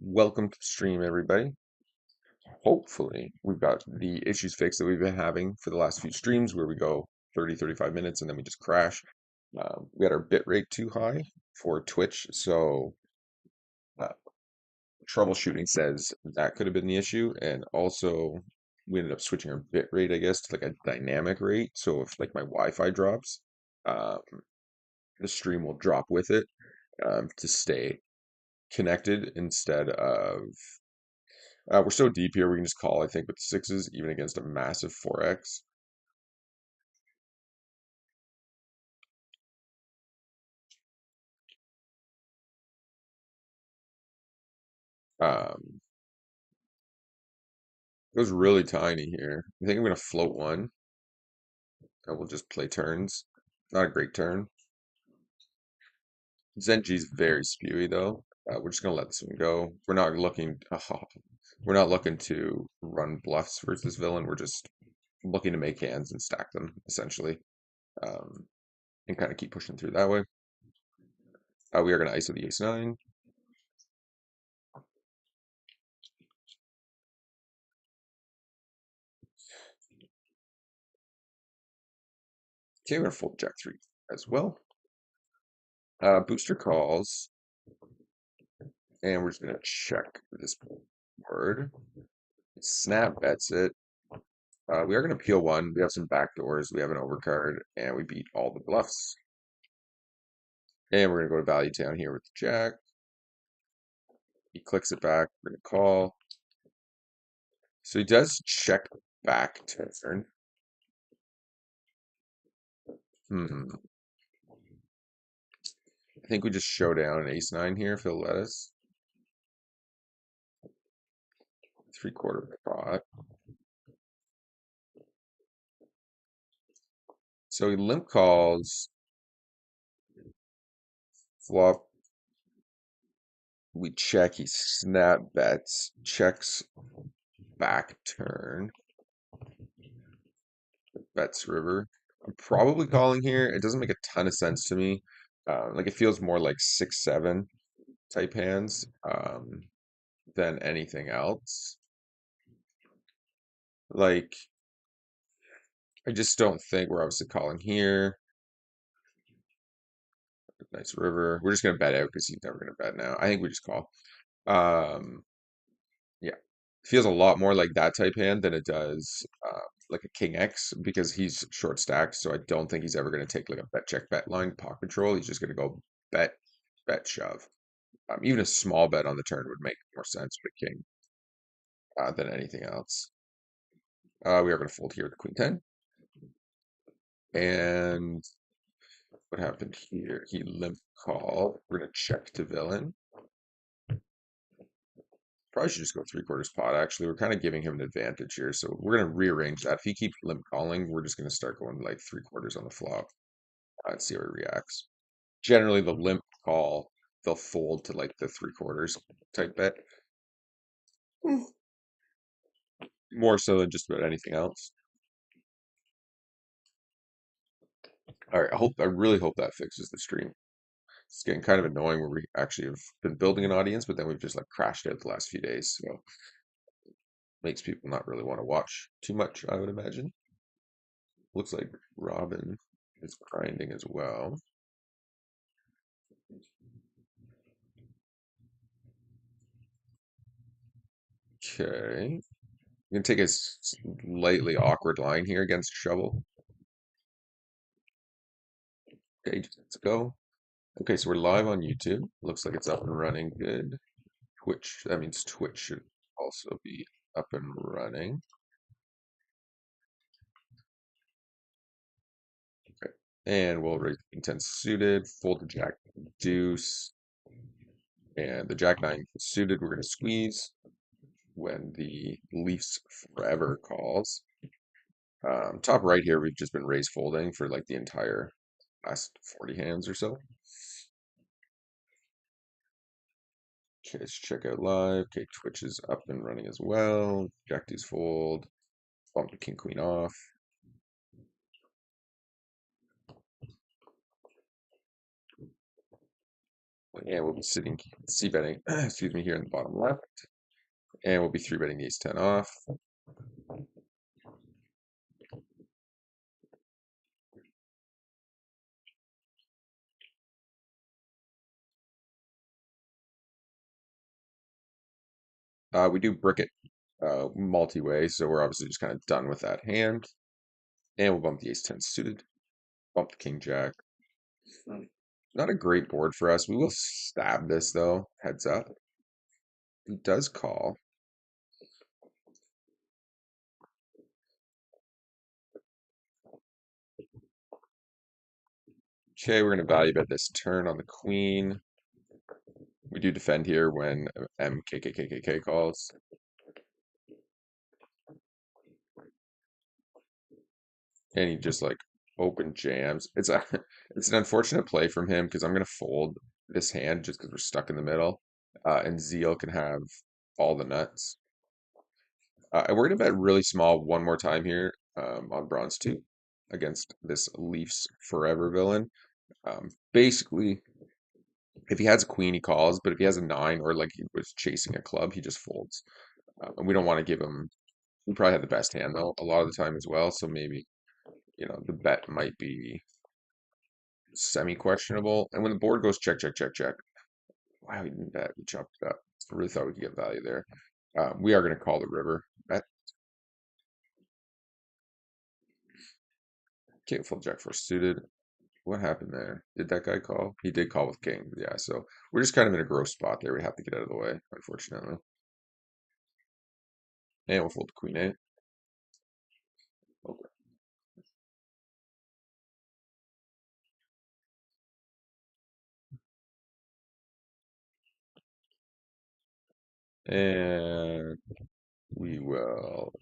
Welcome to the stream, everybody. Hopefully, we've got the issues fixed that we've been having for the last few streams where we go 30, 35 minutes and then we just crash. We had our bit rate too high for Twitch, so uh, troubleshooting says that could have been the issue. And also, we ended up switching our bit rate, I guess, to like a dynamic rate. So if like my Wi-Fi drops, um, the stream will drop with it to stay connected instead of we're so deep here, we can just call, I think, with sixes, even against a massive 4x. Um, it was really tiny here. I think I'm going to float one, and we'll just play turns. Not a great turn. Zenji's very spewy, though. We're just going to let this one go. We're not looking to run bluffs versus villain. We're just looking to make hands and stack them, essentially, um, and kind of keep pushing through that way. We are going to ISO the ace-9. Okay, we're going to fold jack-3 as well. Booster calls, and we're just going to check this board. Snap bets it. We are going to peel one. We have some back doors. We have an overcard, and we beat all the bluffs. And we're going to go to Value Town here with the jack. He clicks it back. We're going to call. So he does check back turn. I think we just show down an ace-9 here if he'll let us. 3/4 pot. So he limp calls. Flop. We check. He snap bets. Checks back turn. Bets river. I'm probably calling here. It doesn't make a ton of sense to me. Like it feels more like 6-7 type hands than anything else. Like I just don't think we're obviously calling here. Nice river. We're just gonna bet out because he's never gonna bet now. I think we just call. Um, yeah, feels a lot more like that type hand than it does like a king X because he's short stacked. So I don't think he's ever gonna take like a bet check bet line pot control. He's just gonna go bet bet shove. Even a small bet on the turn would make more sense with king than anything else. We are going to fold here with Queen 10. And what happened here? He limp call. We're going to check to villain. Probably should just go 3/4 pot, actually. We're kind of giving him an advantage here. So we're going to rearrange that. If he keeps limp calling, we're just going to start going like 3/4 on the flop and see how he reacts. Generally, the limp call, they'll fold to like the 3/4 type bet. More so than just about anything else. All right, I really hope that fixes the stream. It's getting kind of annoying where we actually have been building an audience, but then we've just like crashed out the last few days. So makes people not really want to watch too much, I would imagine. Looks like Robin is grinding as well. Okay. You can take a slightly awkward line here against Shovel. Okay, let's go. Okay, so we're live on YouTube. Looks like it's up and running good. Twitch, that means Twitch should also be up and running. Okay, and we'll raise intense suited, fold the jack deuce, and the jack nine suited. We're going to squeeze when the Leafs forever calls. Top right here, we've just been raise folding for like the entire last 40 hands or so. Okay, let's check out live. Okay, Twitch is up and running as well. Jack deuce fold. Bump the king queen off. And we'll be sitting C betting, excuse me, here in the bottom left. And we'll be 3 betting the ace 10 off. We do brick it multi-way, so we're obviously just kind of done with that hand. And we'll bump the ace 10 suited, bump the king jack. Not a great board for us. We will stab this though, heads up. He does call. Okay, we're going to value bet this turn on the queen. We do defend here when MKKKK calls. And he just like open jams. It's a it's an unfortunate play from him because I'm gonna fold this hand just because we're stuck in the middle. And Zeal can have all the nuts. And we're gonna bet really small one more time here on bronze 2 against this Leafs forever villain. Basically, if he has a queen, he calls, but if he has a 9 or like he was chasing a club, he just folds. And we don't want to give him. We probably had the best hand though a lot of the time as well, so maybe the bet might be semi-questionable. And when the board goes check, check, check, check, wow, we didn't bet. We chopped it up. I really thought we could get value there. We are going to call the river. Bet. King full jack four suited. What happened there? Did that guy call? He did call with king. Yeah, so we're just kind of in a gross spot there. We have to get out of the way, unfortunately. And we'll fold the queen eight. Okay. And we will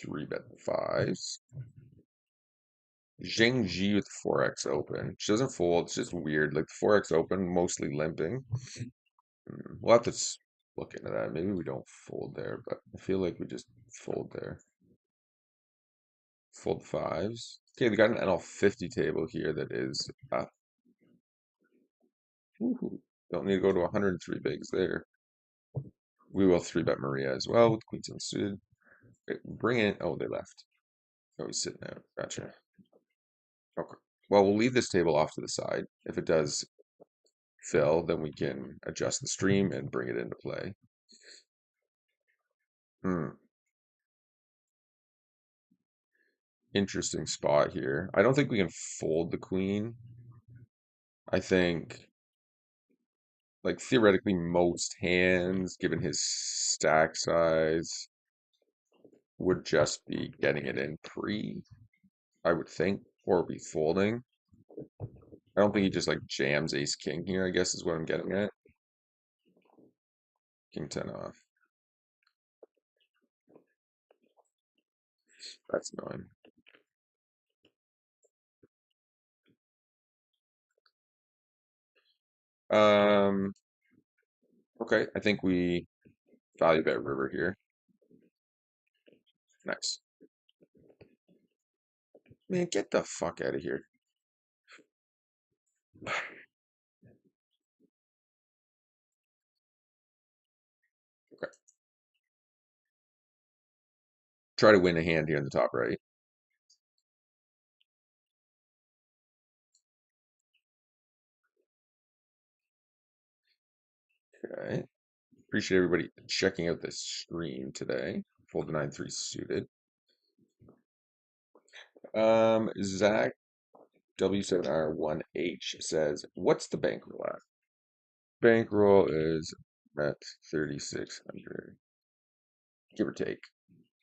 3-bet the fives. Zheng Ji with 4x open. She doesn't fold. It's just weird. Like the 4x open, mostly limping. We'll have to look into that. Maybe we don't fold there, but I feel like we just fold there. Fold fives. Okay, we got an NL50 table here that is up. Woohoo. Don't need to go to 103 bigs there. We will 3-bet Maria as well with queens unsuited. Bring in. Oh, they left. Oh, he's sitting out. Gotcha. Okay. Well, we'll leave this table off to the side. If it does fill, then we can adjust the stream and bring it into play. Hmm. Interesting spot here. I don't think we can fold the queen. I think, like, theoretically, most hands, given his stack size, would just be getting it in pre, I would think, or be folding. I don't think he just, like, jams ace king here, I guess is what I'm getting at. King 10 off. That's annoying. Um, okay, I think we value bet river here. Nice. Man, get the fuck out of here. Okay. Try to win a hand here in the top right. Okay. Appreciate everybody checking out this stream today. Fold the 9-3 suited. Zach W7R1H says, what's the bankroll at? Bankroll is at 3,600, give or take.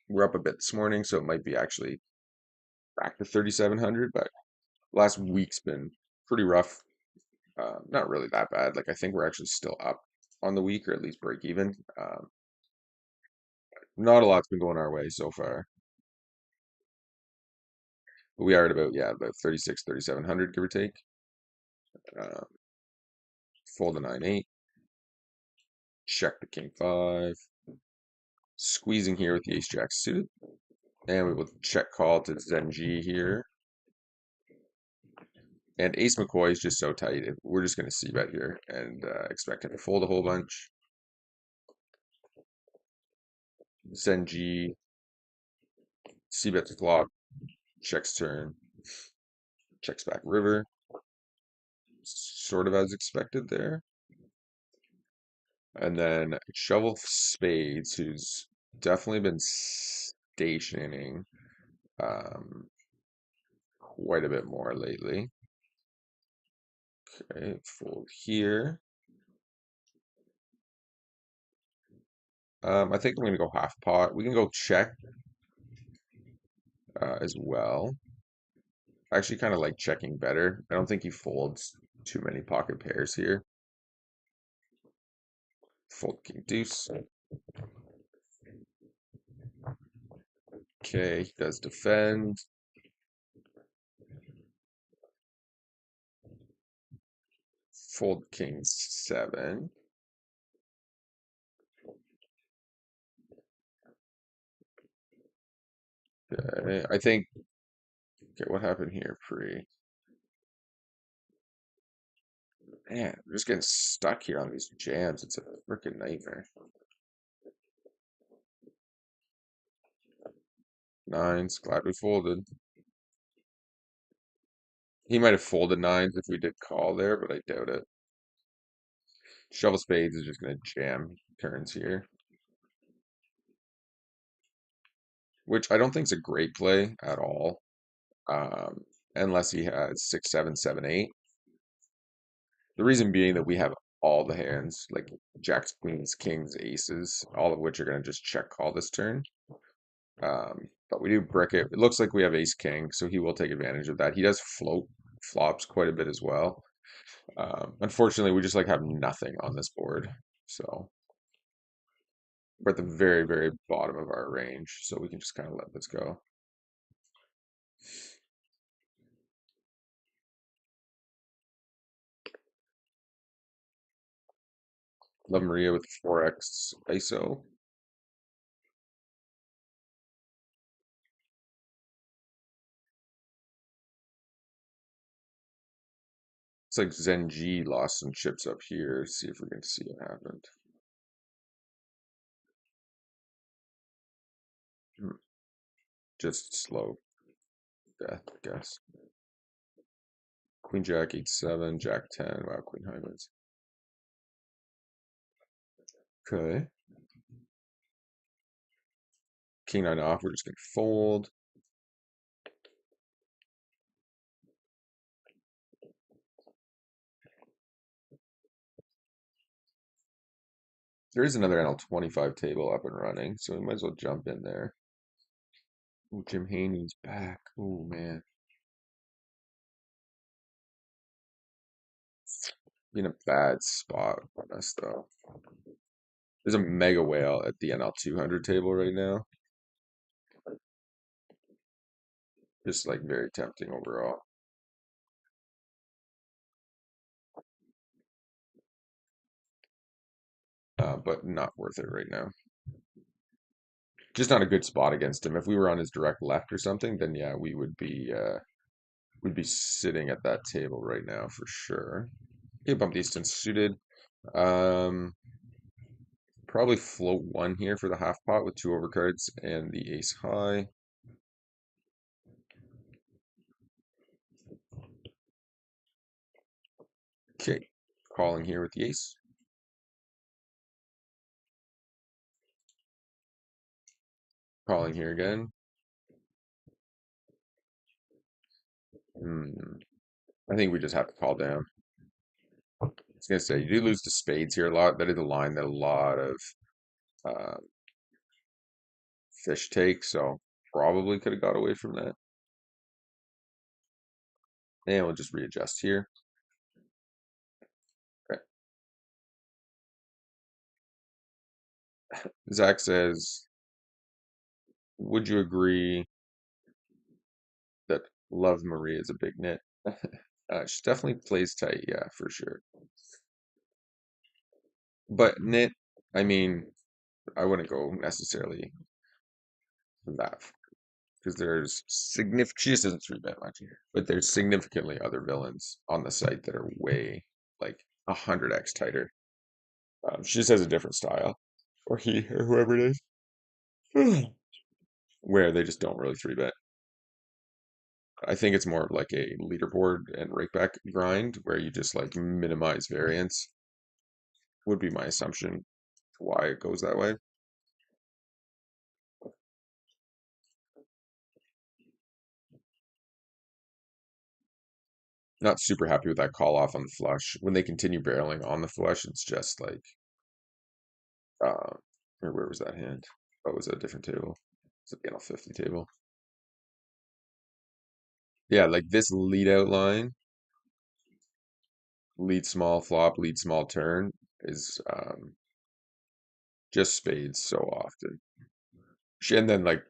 We're up a bit this morning, so it might be actually back to 3,700, but last week's been pretty rough. Not really that bad. Like, I think we're actually still up on the week, or at least break even. Not a lot's been going our way so far. But we are at about, yeah, about 36, 3,700, give or take. Uh, Fold the 9-8. Check the king 5. Squeezing here with the ace jack suited. And we will check call to Zenji here. And Ace McCoy is just so tight. We're just going to see bet here and expect him to fold a whole bunch. Zenji, C bets flop, checks turn, checks back river. Sort of as expected there. And then Shovel Spades, who's definitely been stationing um, quite a bit more lately. Okay, fold here. I think I'm going to go half pot. We can go check as well. I actually kind of like checking better. I don't think he folds too many pocket pairs here. Fold king deuce. Okay, he does defend. Fold king seven. Okay, I think. Okay, what happened here? Pre. Man, I'm just getting stuck here on these jams. It's a freaking nightmare. Nines. Glad we folded. He might have folded nines if we did call there, but I doubt it. Shovel spades is just going to jam turns here, which I don't think is a great play at all, unless he has six, seven, seven, eight. The reason being that we have all the hands, like jacks, queens, kings, aces, all of which are going to just check call this turn. But we do brick it. It looks like we have ace king, so he will take advantage of that. He does float flops quite a bit as well. Unfortunately, we just like have nothing on this board, so we're at the very, very bottom of our range, so we can just kind of let this go. Love Maria with 4x ISO. It's like Zenji lost some chips up here. See if we can see what happened. Just slow death, I guess. Queen Jack 8-7, Jack 10. Wow, Queen high wins. Okay. King 9 off. We're just gonna fold. There is another NL25 table up and running, so we might as well jump in there. Ooh, Jim Haney's back. Oh man. In a bad spot on us though. There's a mega whale at the NL 200 table right now. Just like very tempting overall. But not worth it right now. Just not a good spot against him. If we were on his direct left or something, then yeah, we'd be sitting at that table right now for sure. Okay, bump distance suited. Um, Probably float one here for the half pot with two overcards and the ace high. Okay, calling here with the ace. Calling here again. I think we just have to call down. I was gonna say you do lose to spades here a lot. That is a line that a lot of uh, fish take, so probably could have got away from that. And we'll just readjust here. Okay. Zach says, "Would you agree that Love Marie is a big nit?" She definitely plays tight, yeah, for sure. But nit, I mean, I wouldn't go necessarily that. because there's significant. She just doesn't three bet much, but there's significantly other villains on the site that are way like 100x tighter. She just has a different style, or he, or whoever it is, where they just don't really three bet. I think it's more of like a leaderboard and rakeback grind where you just like minimize variance, would be my assumption why it goes that way. Not super happy with that call off on the flush. When they continue barreling on the flush, it's just like, uh, or where was that hand? Oh, it was a different table. It's a panel 50 table. Yeah, like this lead out line, lead small flop, lead small turn is just spades so often. And then like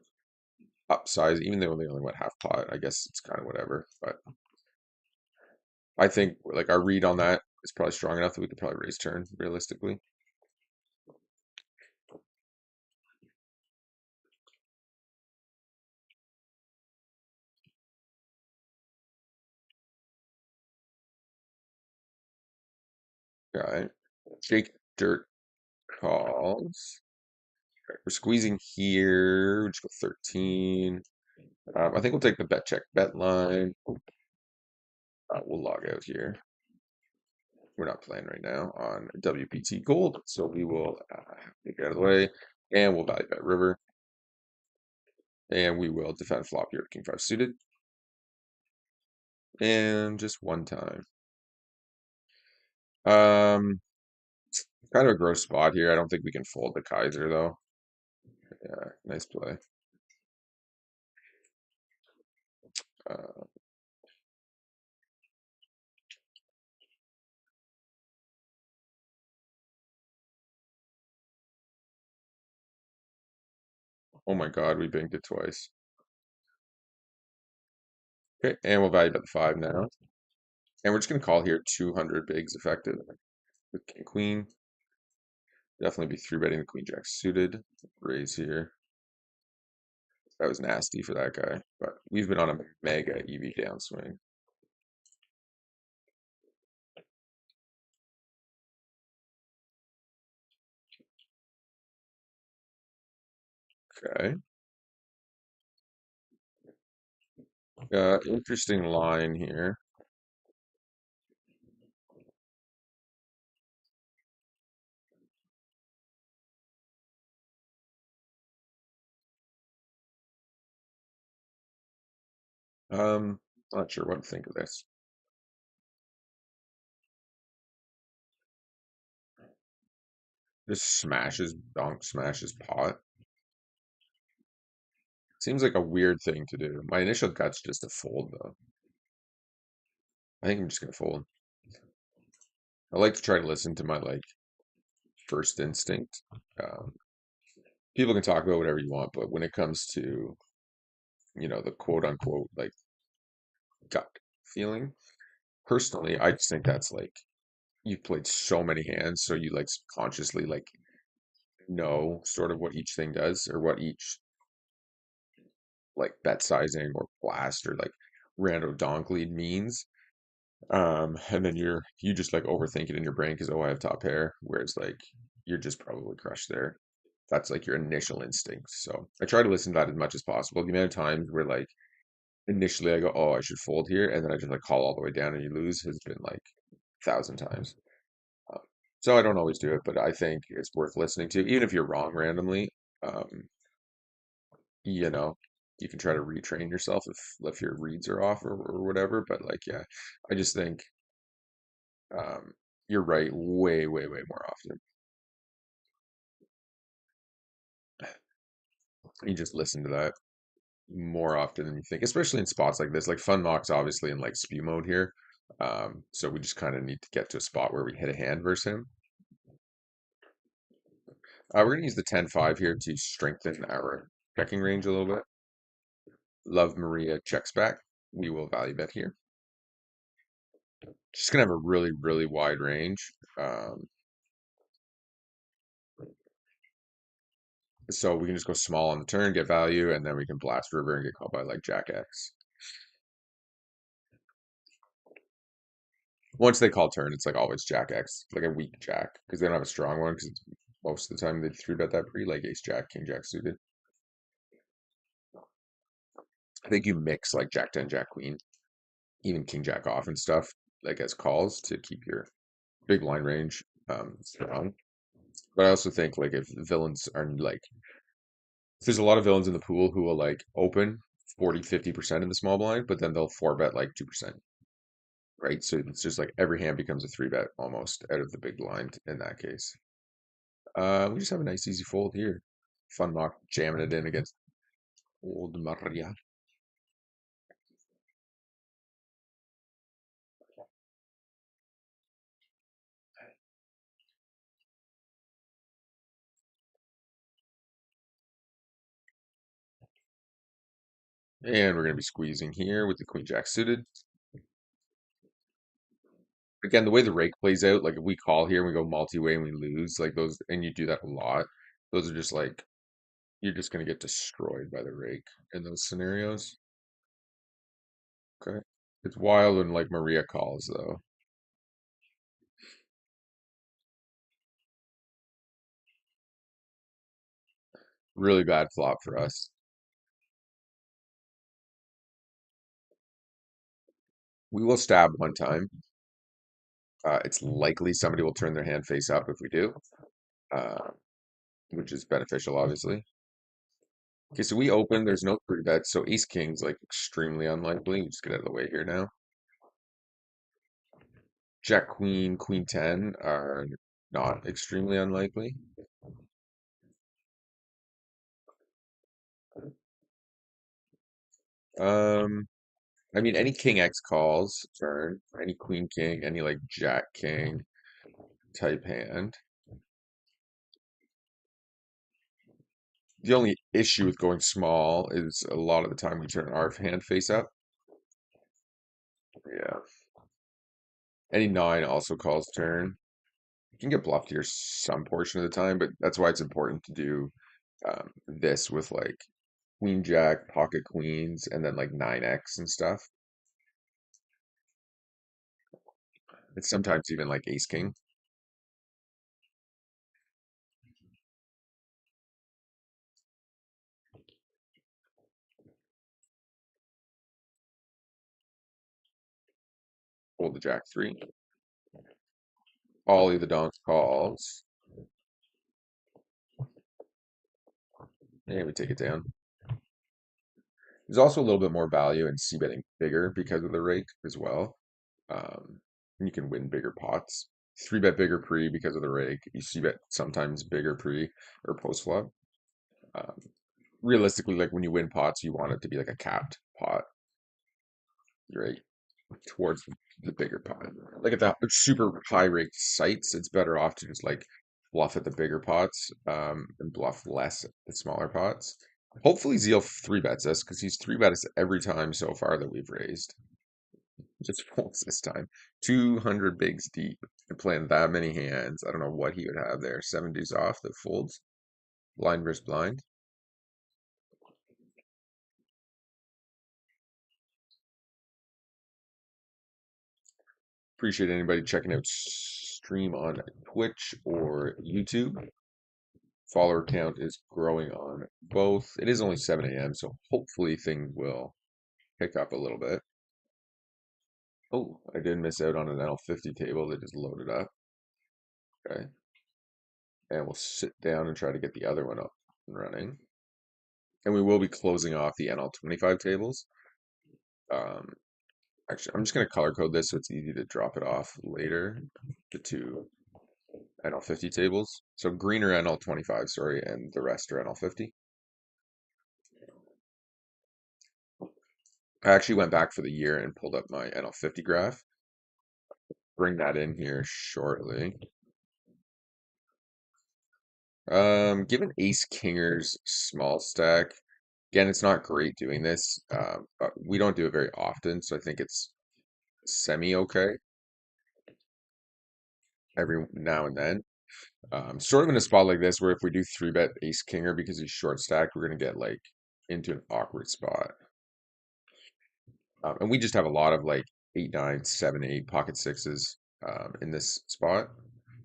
upsize, even though they only went half pot, I guess it's kind of whatever. But I think like our read on that is probably strong enough that we could probably raise turn realistically. Okay. Jake Dirt calls. Okay, we're squeezing here. We just go 13. I think we'll take the bet check bet line. We'll log out here. We're not playing right now on WPT Gold, so we will take it out of the way, and we'll value bet river, and we will defend flop here, King 5 suited, and just one time. Um, Kind of a gross spot here. I don't think we can fold the Kaiser though. Yeah, nice play. Uh, oh my God, we banked it twice. Okay, and we'll value bet the 5 now. And we're just gonna call here 200 bigs effective with King Queen. Definitely be three betting the Queen Jack suited. Raise here. That was nasty for that guy, but we've been on a mega EV downswing. Okay. Interesting line here. Not sure what to think of this. Just smashes, donk smashes pot. Seems like a weird thing to do. My initial gut's just to fold though. I think I'm just gonna fold. I like to try to listen to my like first instinct. Um, People can talk about whatever you want, but when it comes to, the quote unquote like gut feeling, personally, I just think that's like you've played so many hands, so you like subconsciously like know sort of what each thing does or what each like bet sizing or blast or like random donk lead means. And then you just like overthink it in your brain because oh I have top pair, whereas like you're just probably crushed there. That's like your initial instinct. So I try to listen to that as much as possible. The amount of times where like initially I go, oh, I should fold here, and then I just like call all the way down and you lose has been like 1,000 times. Um, so I don't always do it, but I think it's worth listening to, even if you're wrong randomly. Um, you know, you can try to retrain yourself if your reads are off or whatever. But like, yeah, I just think you're right way, way, way more often. You just listen to that more often than you think, especially in spots like this. Like Fun Mock's obviously in like spew mode here. So we just kind of need to get to a spot where we hit a hand versus him. We're gonna use the 10-5 here to strengthen our checking range a little bit. Love Maria checks back. We will value bet here. Just gonna have a really, really wide range. So we can just go small on the turn, get value, and then we can blast river and get called by like Jack X. Once they call turn, it's like always Jack X, like a weak Jack, because they don't have a strong one. Because most of the time they three bet that pre, like Ace Jack, King Jack suited. I think you mix like Jack 10, Jack Queen, even King Jack off and stuff, like as calls to keep your big blind range strong. But I also think like if villains are like, there's a lot of villains in the pool who will like open 40, 50% in the small blind, but then they'll four bet like 2%, right? So it's just like every hand becomes a three bet almost out of the big blind in that case. We just have a nice easy fold here. Fun mock jamming it in against old Maria. And we're going to be squeezing here with the Queen Jack suited. Again, the way the rake plays out, like if we call here and we go multi-way and we lose, like those, and you do that a lot, those are just like, you're just going to get destroyed by the rake in those scenarios. Okay. It's wild when like Maria calls though. Really bad flop for us. We will stab one time. It's likely somebody will turn their hand face up if we do, uh, which is beneficial, obviously. Okay, so we open. There's no three bets, so ace king's like extremely unlikely. Just get out of the way here now. Jack queen, queen 10 are not extremely unlikely. Um, I mean, any king X calls turn, any queen king, any like jack king type hand. The only issue with going small is a lot of the time we turn our hand face up. Yeah. Any nine also calls turn. You can get bluffed here some portion of the time, but that's why it's important to do this with like queen jack, pocket queens, and then like 9x and stuff. It's sometimes even like ace king. Hold the jack three. Ollie the donk calls. And we take it down. There's also a little bit more value in c betting bigger because of the rake as well. Um, you can win bigger pots. Three bet bigger pre because of the rake. You see bet sometimes bigger pre or post flop. Um, Realistically, like when you win pots, you want it to be like a capped pot, right? Towards the bigger pot. Like at the super high rake sites, it's better off to just like bluff at the bigger pots and bluff less at the smaller pots. Hopefully Zeal three bets us because he's three bet us every time so far that we've raised. Just folds this time. 200 bigs deep and playing that many hands. I don't know what he would have there. 7 deuce off that folds. Blind versus blind. Appreciate anybody checking out stream on Twitch or YouTube. Follower count is growing on both. It is only 7 a.m., so hopefully things will pick up a little bit. Oh, I did miss out on an L50 table that just loaded up. Okay. And we'll sit down and try to get the other one up and running. And we will be closing off the NL25 tables. Um, Actually, I'm just going to color code this so it's easy to drop it off later. The two NL50 tables. So green are NL25, sorry, and the rest are NL50. I actually went back for the year and pulled up my NL50 graph. Bring that in here shortly. Given Ace Kinger's small stack, again, it's not great doing this, but we don't do it very often, so I think it's semi okay every now and then. Sort of in a spot like this where if we do three bet ace kinger because he's short stacked, we're gonna get like into an awkward spot. And we just have a lot of like 8, 9, 7, 8 pocket sixes in this spot.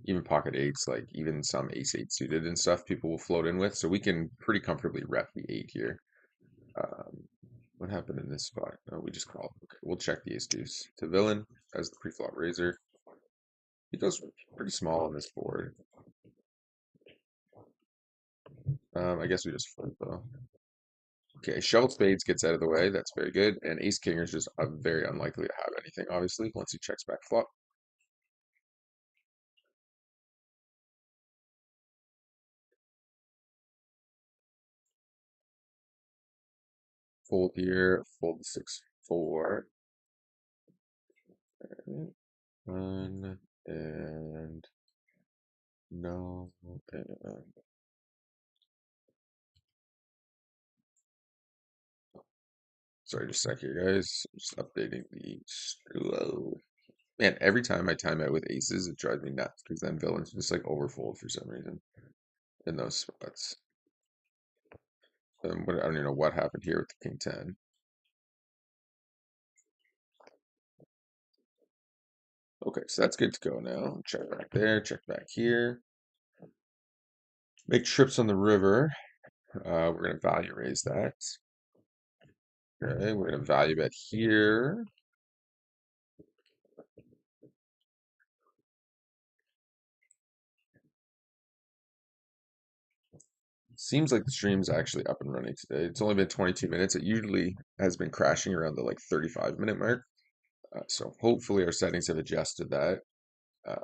Even pocket eights, like even some ace 8 suited and stuff, people will float in with. So we can pretty comfortably rep the 8 here. Um, what happened in this spot? Oh, we just called. Okay, we'll check the ace deuce to villain as the pre-flop raiser. He goes pretty small on this board. I guess we just flip though. Okay, shovel spades gets out of the way. That's very good. And ace king is just very unlikely to have anything, obviously, once he checks back flop. Fold here, fold 6-4. One and no and sorry, just a sec here, guys. Just updating the slow. Man, every time I time out with aces, it drives me nuts because then villains just like overfold for some reason in those spots. I don't even know what happened here with the king 10. Okay, so that's good to go now. Check back there, check back here. Make trips on the river. We're going to value raise that. Okay, we're going to value bet here. Seems like the stream's actually up and running today. It's only been 22 minutes. It usually has been crashing around the like 35-minute mark. So hopefully our settings have adjusted that, uh,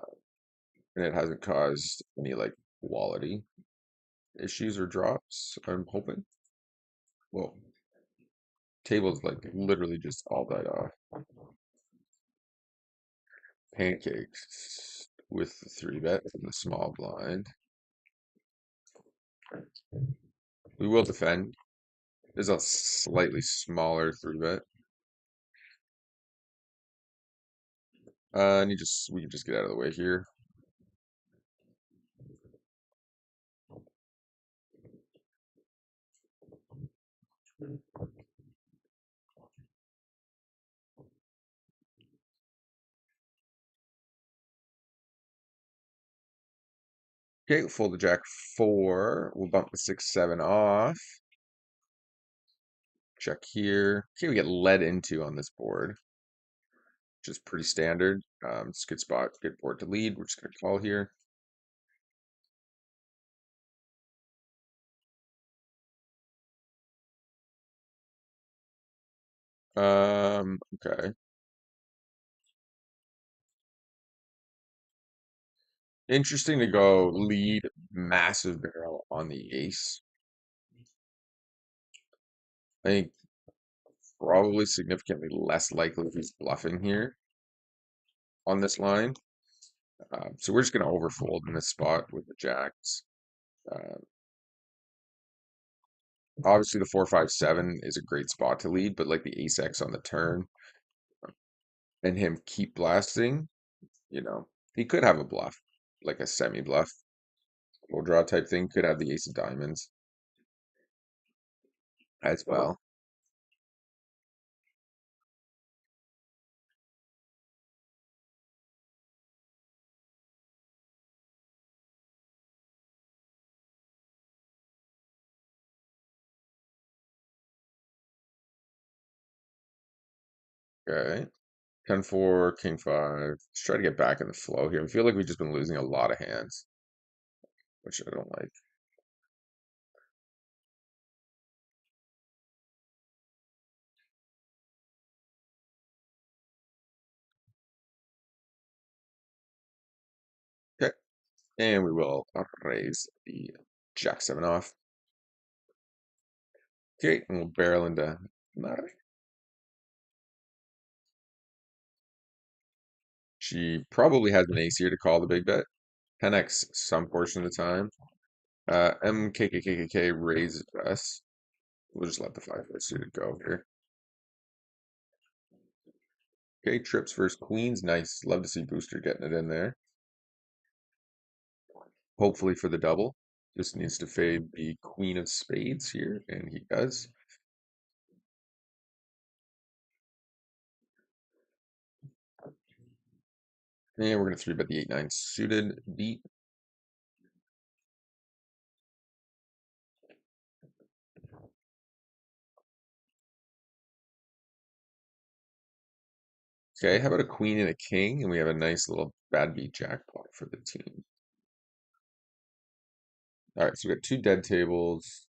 and it hasn't caused any like quality issues or drops. I'm hoping. Well, table's like literally just all died off. Pancakes with the three bet from the small blind. We will defend. There's a slightly smaller three bet. And we can just get out of the way here. Okay, we'll fold the jack 4. We'll bump the 6-7 off. Check here. Okay, we get led into on this board, which is pretty standard. It's a good spot, good board to lead. We're just gonna call here. Okay. Interesting to go lead massive barrel on the ace. I think probably significantly less likely if he's bluffing here on this line. So we're just gonna overfold in this spot with the jacks. Uh, Obviously the 4-5-7 is a great spot to lead, but like the ace X on the turn and him keep blasting, he could have a bluff, like a semi bluff, low draw type thing. Could have the ace of diamonds as well. Okay. 10-4, king 5. Let's try to get back in the flow here. I feel like we've just been losing a lot of hands, which I don't like. Okay. And we will raise the jack 7 off. Okay, and we'll barrel into Mare. She probably has an ace here to call the big bet. 10x some portion of the time. MKKKK raises us. We'll just let the 5-4 suited go here. Okay, trips versus queens. Nice. Love to see Booster getting it in there. hopefully for the double. Just needs to fade the queen of spades here, and he does. And we're going to 3-bet the 8-9 suited beat. Okay, how about a queen and a king? And we have a nice little bad beat jackpot for the team. All right, so we got 2 dead tables.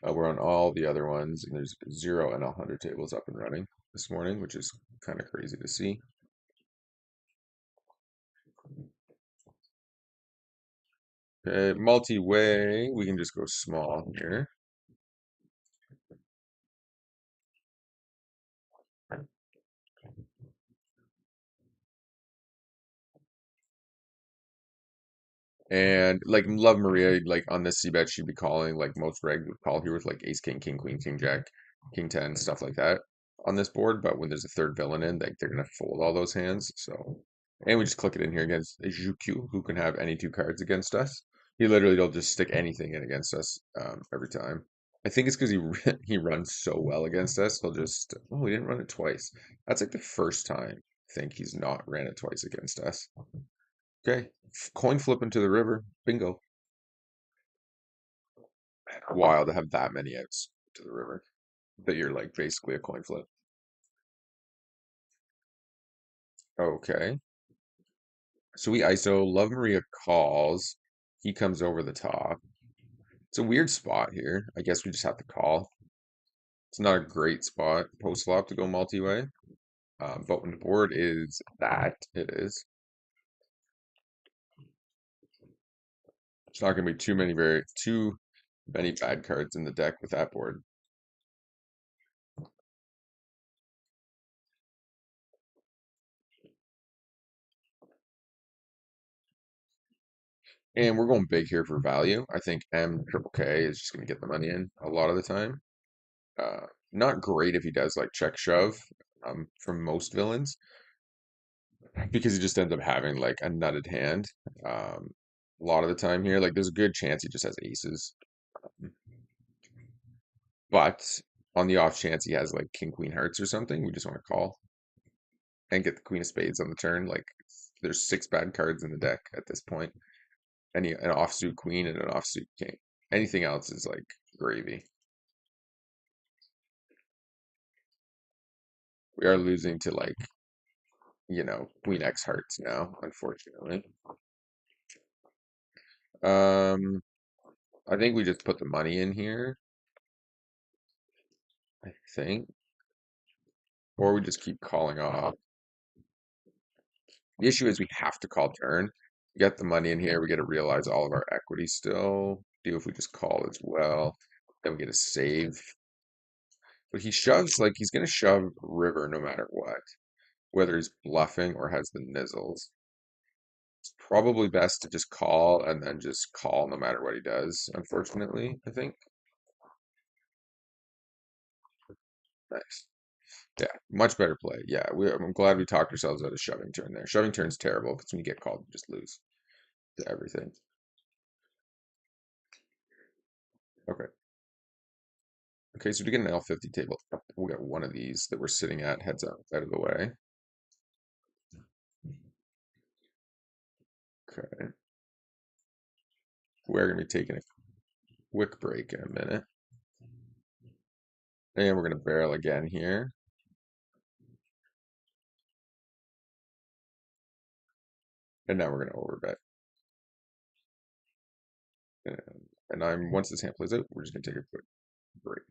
We're on all the other ones, and there's 0 and 100 tables up and running this morning, which is kind of crazy to see. Okay, multi-way, we can just go small here. And like Love Maria, like on this C bet, she'd be calling like most reg would call here with like ace, king, king, queen, king, jack, king 10, stuff like that on this board. But when there's a third villain in, like they're gonna fold all those hands. So, and we just click it in here against Juku, who can have any 2 cards against us. He literally will just stick anything in against us every time. I think it's because he runs so well against us. He'll just he didn't run it twice. That's like the first time I think he's not ran it twice against us. Okay, coin flip into the river. Bingo. Wild to have that many outs to the river that you're like basically a coin flip. Okay, so we ISO. Love Maria calls. He comes over the top. It's a weird spot here. I guess we just have to call. It's not a great spot post flop to go multi-way. But when the board is that, it is. It's not going to be too many bad cards in the deck with that board. And we're going big here for value. I think M triple K is just going to get the money in a lot of the time. Not great if he does like check shove from most villains because he just ends up having like a nutted hand a lot of the time here. Like there's a good chance he just has aces, but on the off chance he has like king queen hearts or something, we just want to call and get the queen of spades on the turn. Like there's 6 bad cards in the deck at this point. An offsuit queen and an offsuit king. Anything else is like gravy. We are losing to like queen X hearts now, unfortunately. Um, I think we just put the money in here, I think, or we just keep calling off. The issue is we have to call turn. Get the money in here. We get to realize all of our equity still. Do if we just call as well. Then we get a save. But he shoves like he's gonna shove river no matter what, whether he's bluffing or has the nizzles. It's probably best to just call and then just call no matter what he does, unfortunately, I think. Nice. Yeah, much better play. Yeah, I'm glad we talked ourselves out of shoving turn there. Shoving turn's terrible because when you get called, you just lose to everything. Okay. Okay, so to get an L50 table, we'll get one of these that we're sitting at heads up out of the way. Okay. We're going to be taking a quick break in a minute. And we're going to barrel again here. And now we're going to overbet. And once this hand plays out, we're just going to take a quick break.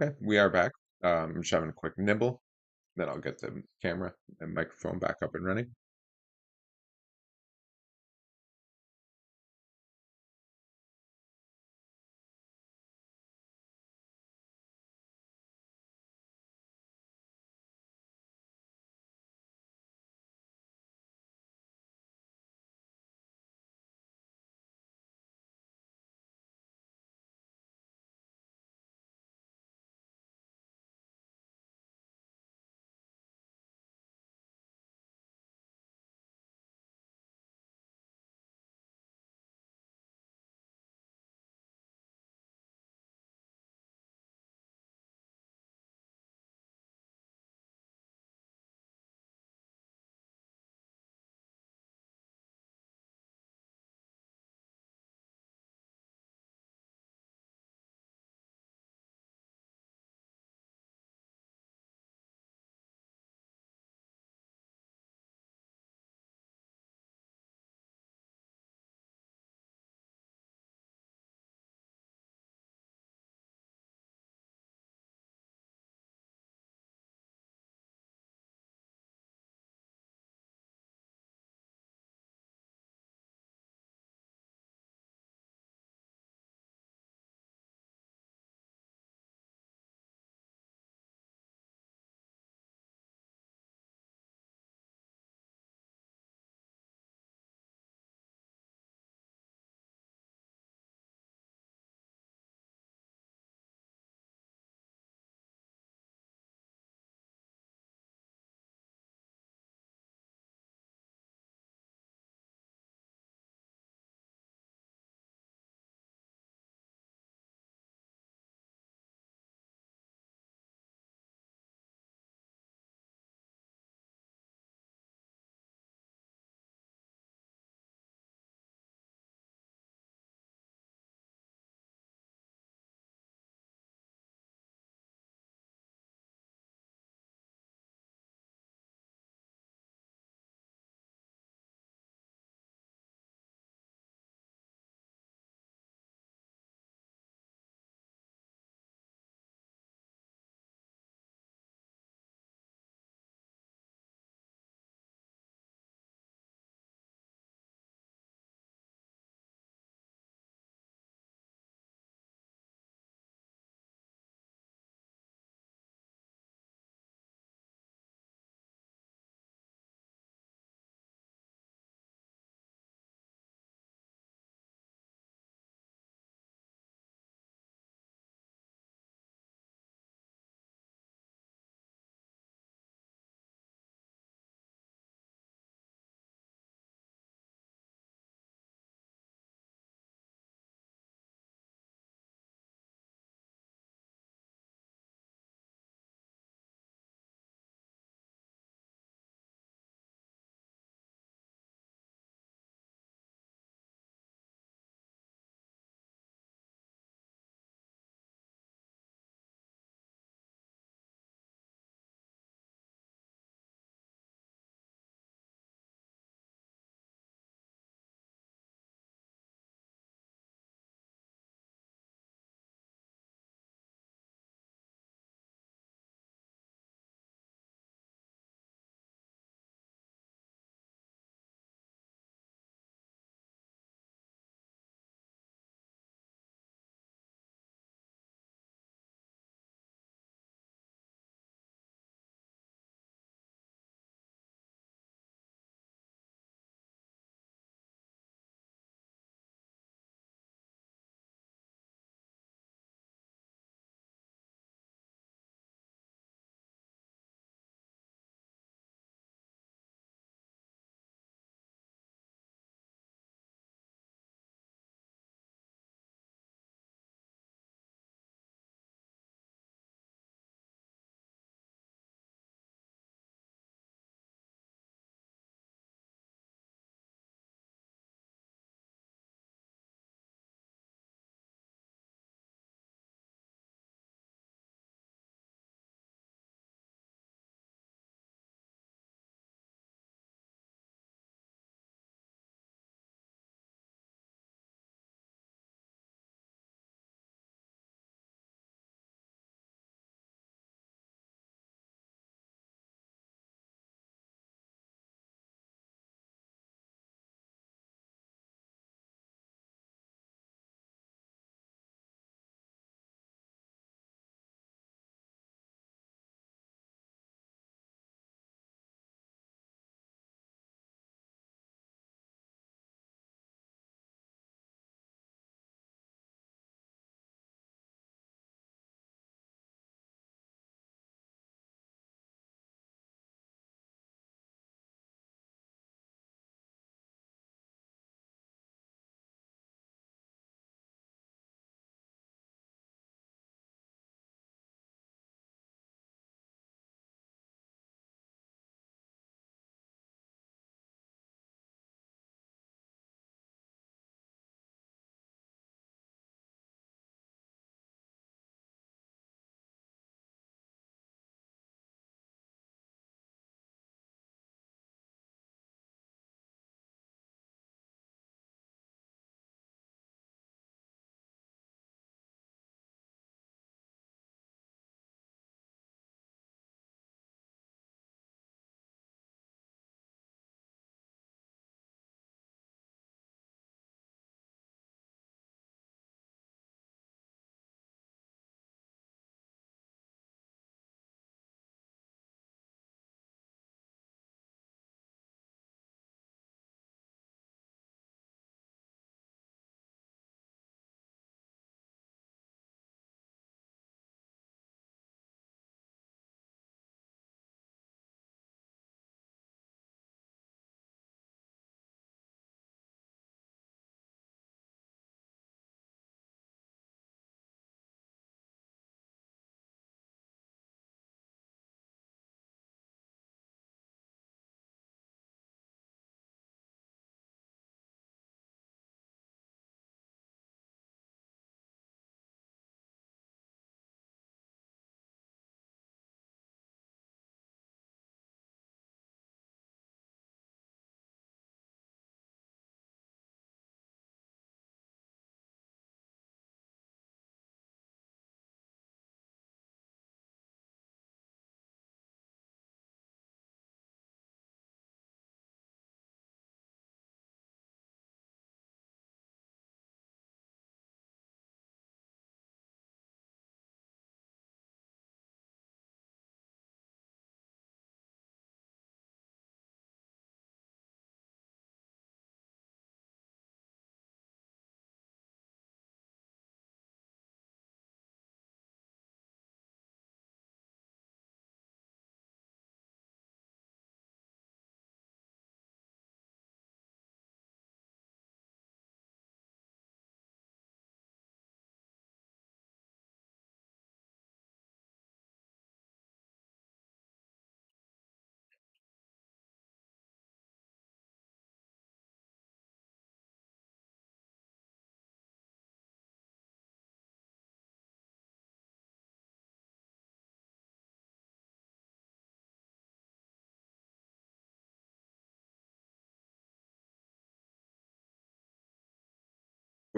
Okay, we are back. I'm just having a quick nibble, then I'll get the camera and microphone back up and running.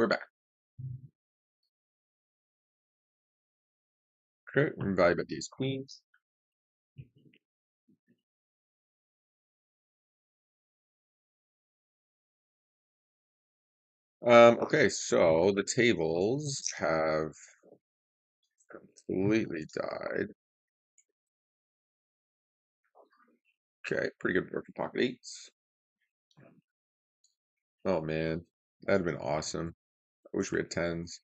We're back. Okay, we're value bet these queens. Okay, so the tables have completely died. Okay, pretty good for pocket eights. Oh man, that'd have been awesome. I wish we had tens.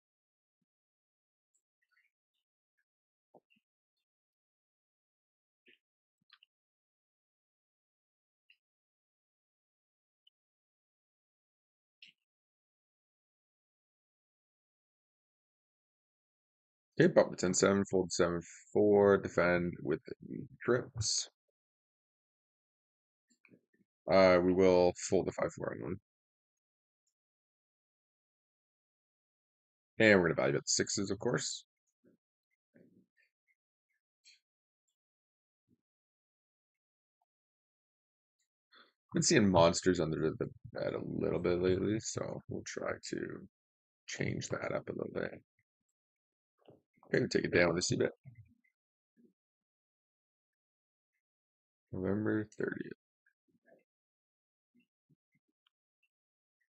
Okay, pop the 10-7, fold 7-4, defend with the trips. We will fold the 5-4 on one. And we're gonna value bet the sixes, of course. Been seeing monsters under the bed a little bit lately, so we'll try to change that up a little bit. Okay, we take it down with the C-bet. November 30th.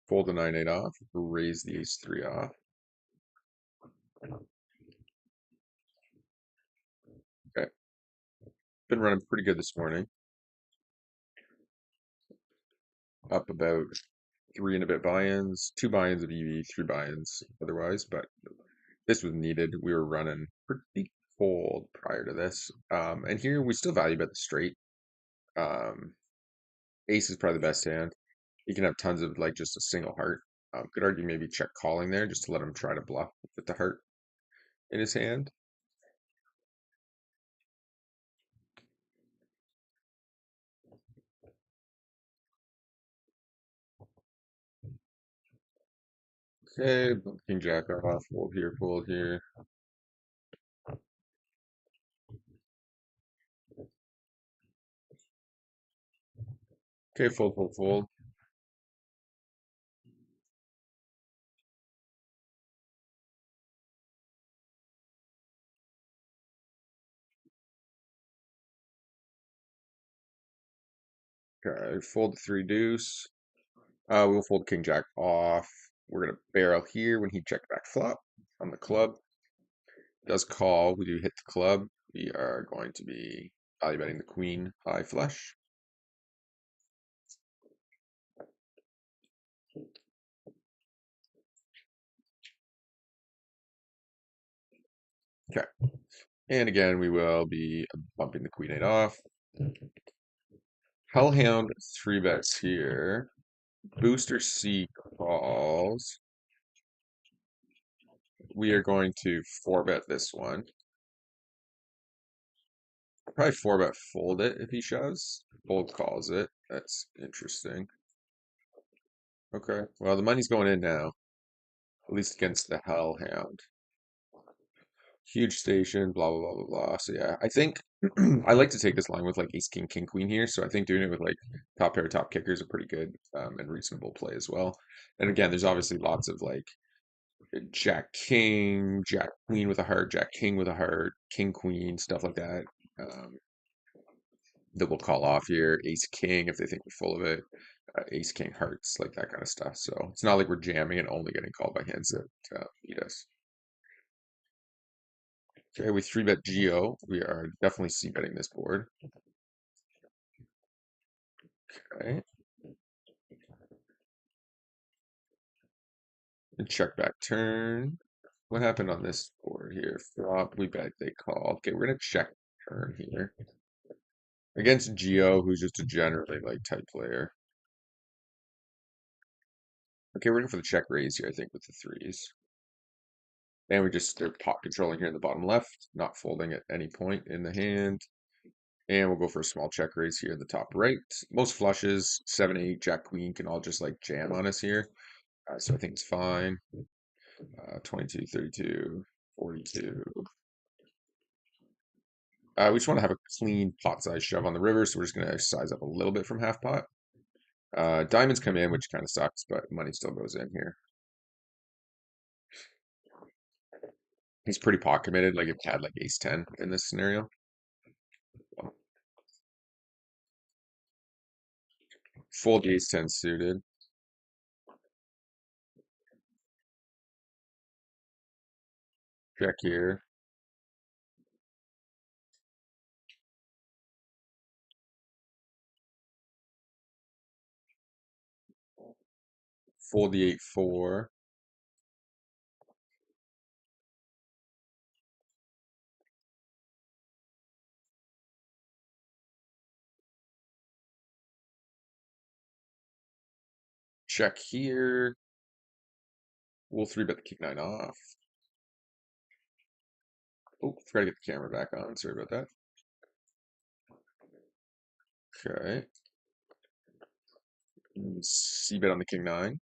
Fold the 9-8 off, raise the ace-3 off. Okay, been running pretty good this morning. Up about 3 and a bit buy-ins, 2 buy-ins of EV, 3 buy-ins otherwise, but this was needed. We were running pretty cold prior to this. And here we still value bet the straight. Um, Ace is probably the best hand. You can have tons of like just a single heart. Could argue maybe check calling there just to let him try to bluff with the heart in his hand. Okay, King Jack off, fold here, fold here. Okay, fold, fold, fold. Okay, fold the 3 deuce. We'll fold King Jack off. We're gonna barrel here when he check back flop on the club. Does call. We do hit the club. We are going to be value betting the queen high flush. Okay. And again, we will be bumping the queen eight off. Hellhound 3 bets here. Booster C calls. We are going to 4 bet this one. Probably 4 bet fold it if he shoves. Fold calls it. That's interesting. Okay. Well, the money's going in now. At least against the Hellhound. Huge station, blah blah blah blah blah. So yeah, I think I like to take this line with like ace king king queen here. So I think doing it with like top pair top kickers are pretty good and reasonable play as well. And again, there's obviously lots of like jack king, jack queen with a heart, jack king with a heart, king queen, stuff like that. Um, that we'll call off here. Ace king if they think we're full of it. Ace king hearts, like that kind of stuff. So it's not like we're jamming and only getting called by hands that beat us. Okay, we 3-bet Geo. We are definitely c-betting this board. Okay. And check back turn. What happened on this board here? Flop, we bet they call. Okay, we're gonna check turn here. Against Geo, who's just a generally like type player. Okay, we're going for the check raise here, I think, with the threes. And they're pot controlling here in the bottom left, not folding at any point in the hand. And we'll go for a small check raise here in the top right. Most flushes, 7, 8, Jack, Queen can all just like jam on us here. So I think it's fine. 22, 32, 42. We just want to have a clean pot size shove on the river, so we're just going to size up a little bit from half pot. Diamonds come in, which kind of sucks, but money still goes in here. He's pretty pot committed. Like if he had like ace 10 in this scenario. Fold the ace 10 suited. Check here. Fold the 8-4. Check here. We'll 3-bet the king 9 off. Oh, forgot to get the camera back on. Sorry about that. Okay. C-bet on the king 9.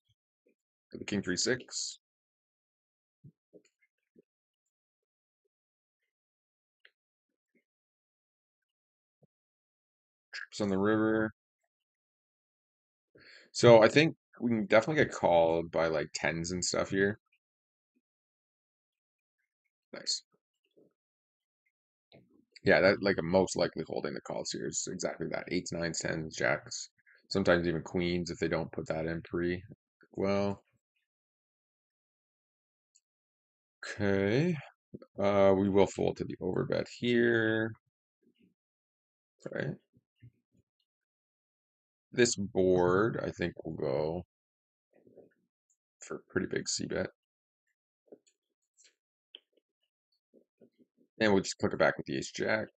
The king 3-6. Trips on the river. So I think we can definitely get called by like tens and stuff here. Nice. Yeah, that like a most likely holding the calls here is exactly that. Eights, nines, tens, jacks. Sometimes even queens if they don't put that in pre. Well, okay. We will fold to the overbet here. Okay. This board, I think will go for a pretty big C bet. And we'll just click it back with the ace jack.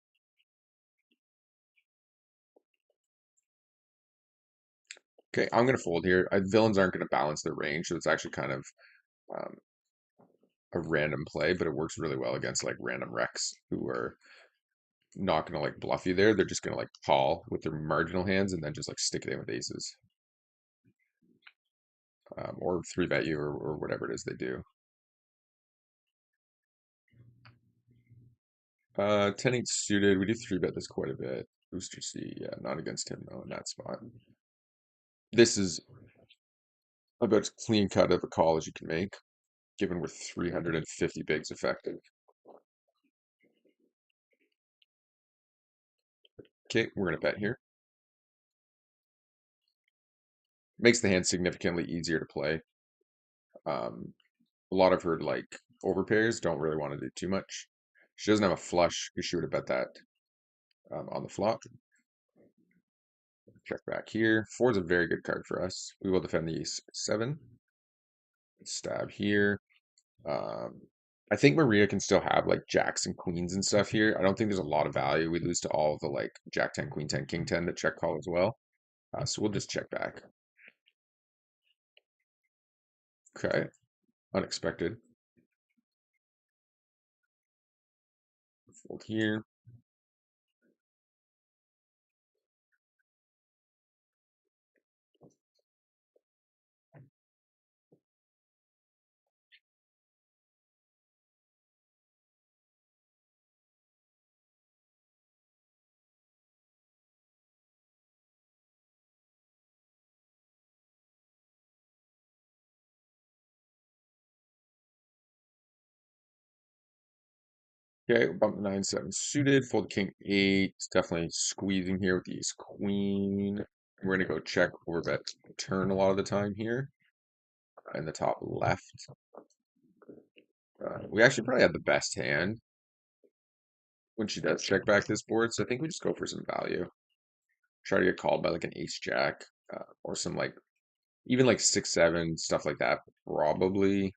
Okay, I'm gonna fold here. Villains aren't gonna balance their range, so it's actually kind of um, a random play, but it works really well against like random wrecks who are not gonna like bluff you there. They're just gonna like call with their marginal hands and then just like stick it in with aces, or 3-bet you or whatever it is they do. 10-8 suited. We do 3-bet this quite a bit. Booster C, yeah, not against him though in that spot. This is about as clean cut of a call as you can make, given we're 350 bigs effective. Okay, we're gonna bet here. Makes the hand significantly easier to play. Um, a lot of her like overpairs don't really want to do too much. She doesn't have a flush because she would have bet that on the flop. Check back here. Four is a very good card for us. We will defend the ace 7. Stab here. Um, I think Maria can still have like jacks and queens and stuff here. I don't think there's a lot of value. We lose to all of the like jack 10, queen 10, king 10 that check call as well. So we'll just check back. Okay, unexpected. Fold here. Okay, bump the 9-7 suited. Fold king 8. Definitely squeezing here with the ace queen. We're gonna go check over bet turn a lot of the time here in the top left. We actually probably have the best hand when she does check back this board, so I think we just go for some value. Try to get called by like an ace jack or some like even like 6-7 stuff like that. Probably.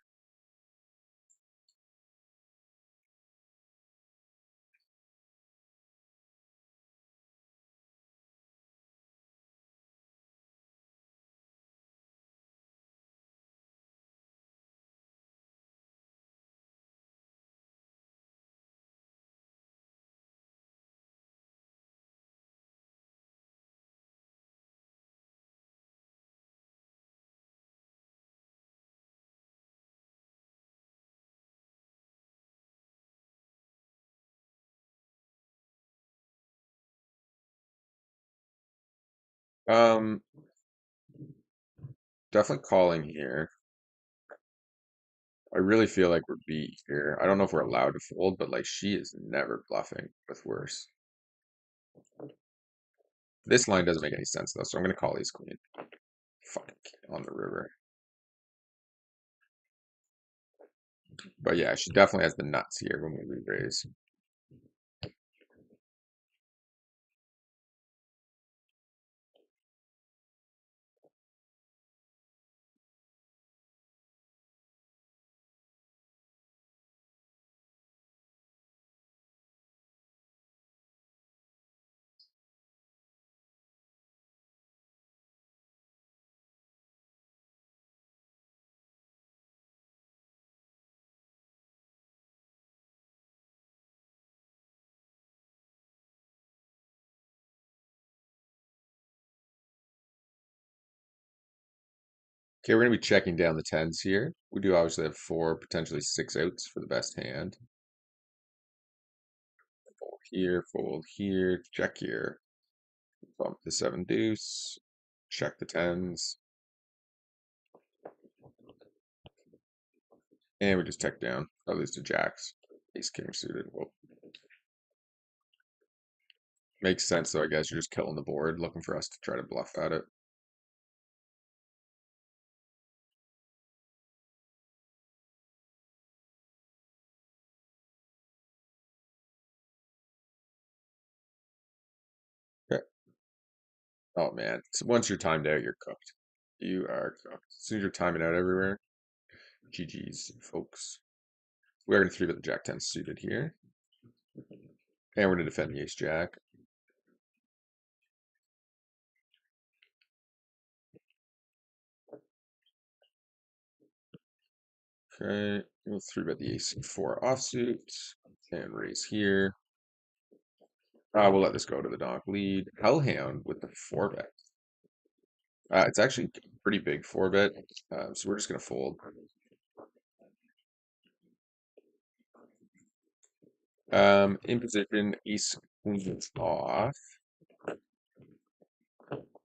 Um, Definitely calling here. I really feel like we're beat here. I don't know if we're allowed to fold, but like she is never bluffing with worse. This line doesn't make any sense though, so I'm gonna call ace queen. Fuck on the river. But yeah, she definitely has the nuts here when we re-raise. Okay, we're gonna be checking down the tens here. We do obviously have four, potentially six outs for the best hand. Fold here, check here. Bump the seven deuce, check the tens, and we just tech down. At least to jacks. Ace king suited. Well, makes sense though, I guess. You're just killing the board, looking for us to try to bluff at it. Okay. Oh man. So once you're timed out, you're cooked. You are cooked. As soon as you're timing out everywhere, GG's, folks. We're gonna three bet the jack ten suited here. And we're gonna defend the ace jack. Okay, we'll three bet the ace four offsuit and raise here. We'll let this go to the donk lead. Hellhound with the four bet. It's actually a pretty big four bet, so we're just gonna fold. In position, ace queen off.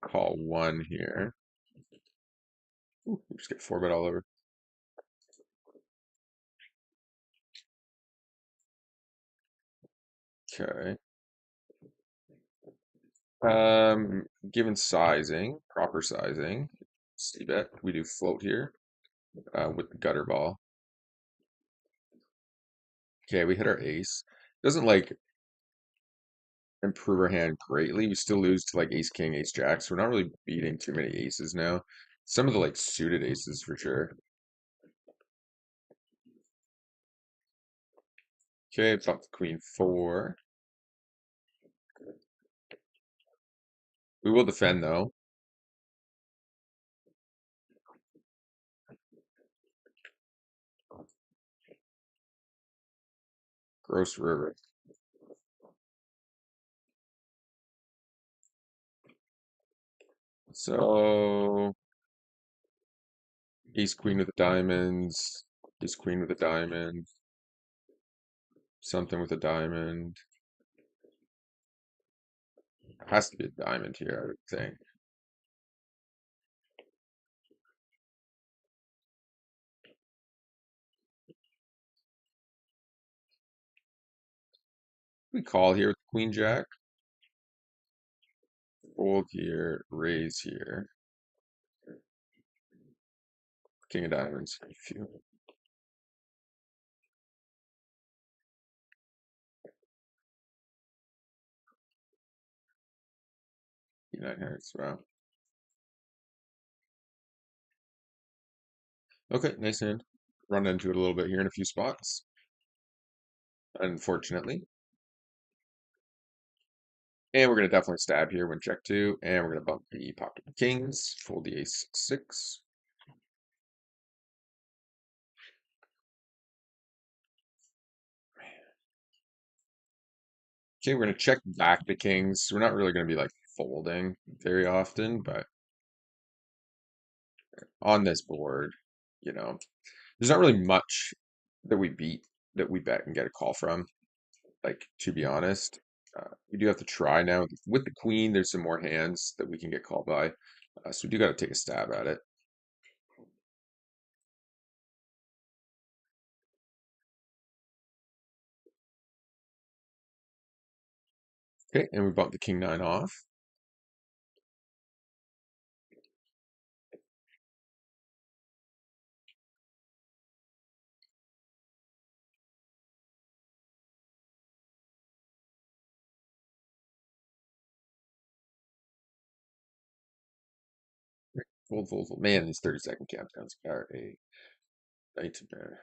Call one here. Ooh, we just get four bet all over. Okay. Given sizing, proper sizing, see bet. We do float here with the gutter ball. Okay, we hit our ace. Doesn't like improve our hand greatly. We still lose to like ace king, ace jack, so we're not really beating too many aces now. Some of the like suited aces for sure. Okay, bump the queen four. We will defend though. Gross river. So ace queen with the diamonds, ace queen with a diamond, something with a diamond. Has to be a diamond here, I would think. We call here with queen jack, fold here, raise here, king of diamonds. Phew. Nine hearts. Wow. Okay, nice hand. Run into it a little bit here in a few spots. Unfortunately. And we're going to definitely stab here when check two. And we're going to bump the pocket kings, fold the ace six. Okay, we're going to check back the kings. We're not really going to be like folding very often, but on this board, you know, there's not really much that we beat that we bet and get a call from. Like, to be honest, we do have to try now. With the queen, there's some more hands that we can get called by. So we do got to take a stab at it. Okay, and we bumped the king nine off. Fold, fold, fold. Man, these 30-second countdowns are a nightmare.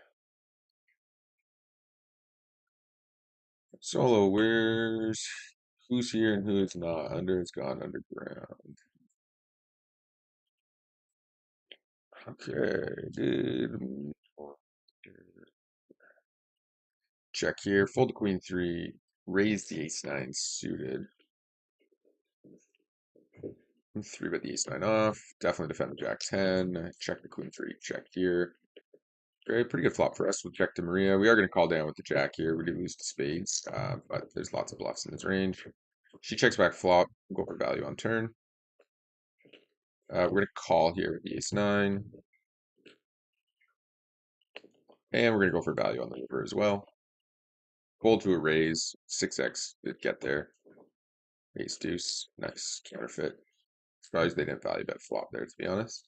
Solo, who's here and who's not? Under, it's gone underground. Okay, dude. Check here. Fold the queen three. Raise the ace nine suited. Three bet the ace nine off. Definitely defend the jack 10. Check the queen three. Check here. Okay, pretty good flop for us. We'll check to Maria. We are going to call down with the jack here. We do lose to spades, but there's lots of bluffs in this range. She checks back flop. We'll go for value on turn. We're going to call here with the ace nine. And we're going to go for value on the river as well. Fold to a raise. 6x did get there. Ace deuce. Nice counterfeit. Surprised they didn't value bet flop there, to be honest.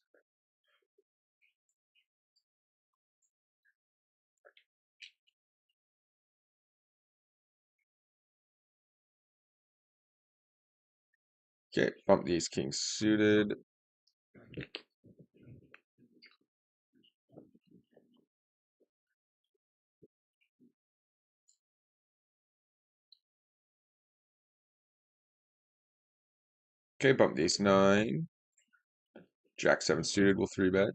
Okay, bump the ace king suited. Okay, bump the ace nine. Jack seven suited will three bet.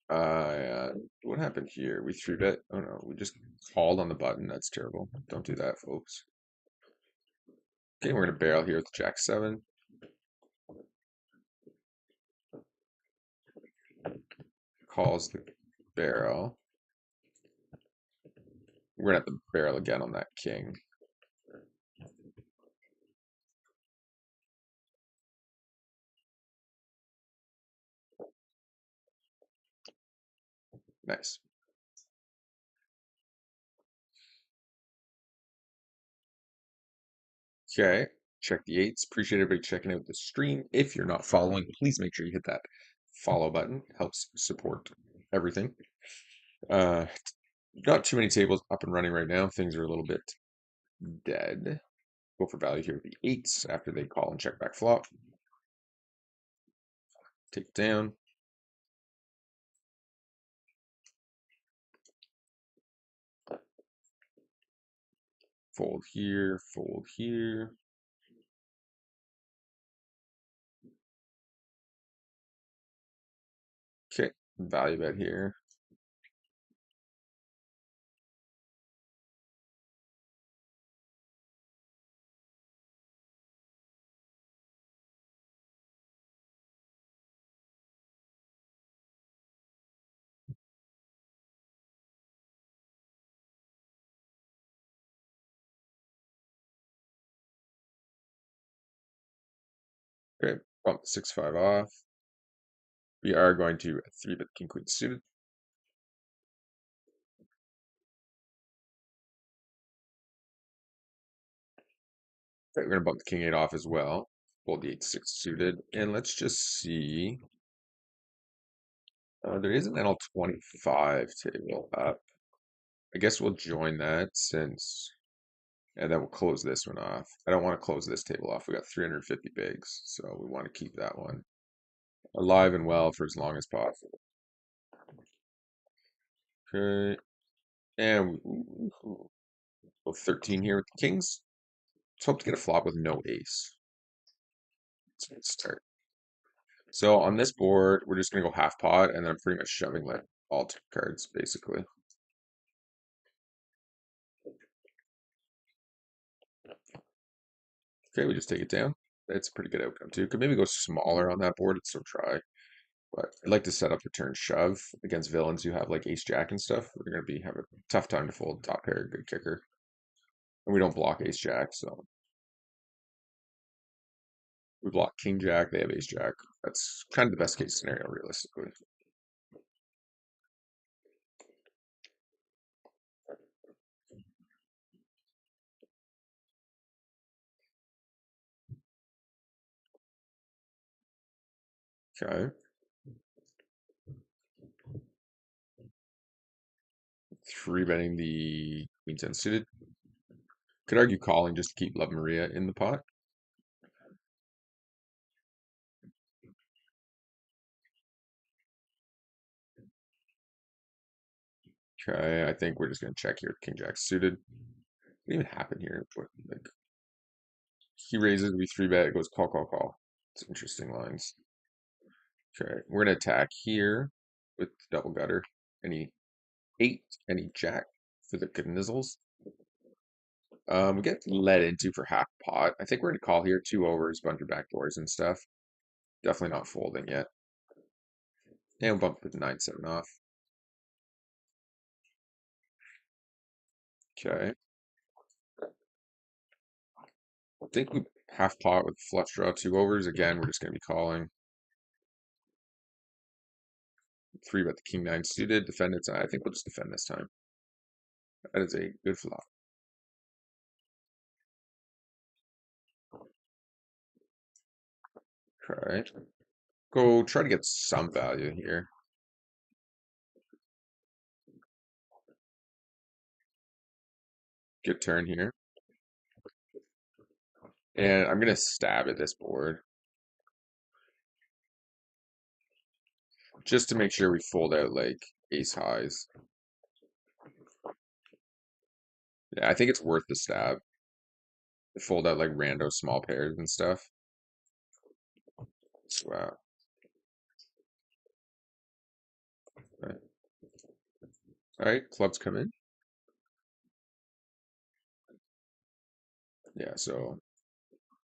What happened here? We three bet. Oh no, we just called on the button. That's terrible. Don't do that, folks. Okay, we're gonna barrel here with Jack seven. Calls the barrel. We're gonna have to barrel again on that king. Nice. Okay, check the eights. Appreciate everybody checking out the stream. If you're not following, please make sure you hit that follow button. Helps support everything. Uh, not too many tables up and running right now. Things are a little bit dead. Go for value here with the eights after they call and check back flop. Take it down. Fold here, fold here. Okay, value bet here. Okay, bump 6-5 off. We are going to three bet king queen suited. Okay, we're gonna bump the king eight off as well. Fold the 8-6 suited, and let's just see. There is an NL25 table up. I guess we'll join that since, and then we'll close this one off. I don't want to close this table off. We got 350 bigs, so we want to keep that one alive and well for as long as possible. Okay, and we go 13 here with the kings. Let's hope to get a flop with no ace. Let's start. So on this board, we're just gonna go half pot, and then I'm pretty much shoving like all two cards basically. Okay, we just take it down. That's a pretty good outcome too. Could maybe go smaller on that board. It's so dry. But I'd like to set up the turn shove against villains who have like ace jack and stuff. We're gonna be have a tough time to fold top pair, good kicker. And we don't block ace jack, so we block king jack, they have ace jack. That's kind of the best case scenario realistically. Okay. Three betting the queen ten suited. Could argue calling just to keep Love Maria in the pot. Okay, I think we're just gonna check here. King Jack suited. What even happened here? Like he raises, we three bet. It goes call, call, call. It's interesting lines. Okay, we're gonna attack here with double gutter. Any eight, any jack for the knizzles. We get led into for half pot. I think we're gonna call here, two overs, bunch of backdoors and stuff. Definitely not folding yet. And we'll bump the 9-7 off. Okay. I think we half pot with flush draw, two overs. Again, we're just gonna be calling. Three bet the king nine suited. Defend it. I think we'll just defend this time. That is a good flop. Okay. Go try to get some value here. Good turn here. And I'm gonna stab at this board just to make sure we fold out like ace highs. Yeah, I think it's worth the stab. To fold out like rando small pairs and stuff. Wow. All right, clubs come in. Yeah, so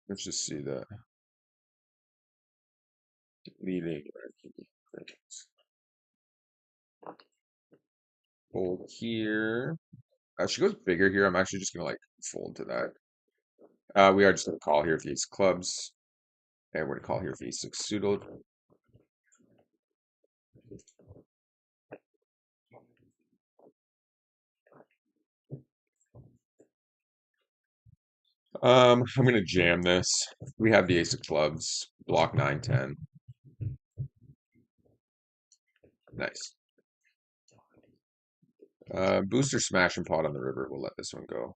let's just see the leading. Fold here. She goes bigger here. I'm actually just gonna like fold to that. We are just gonna call here if ace clubs, and we're gonna call here if ace six suited. I'm gonna jam this. We have the ace of clubs, block 9-10. Nice. Booster smash and pot on the river. We'll let this one go.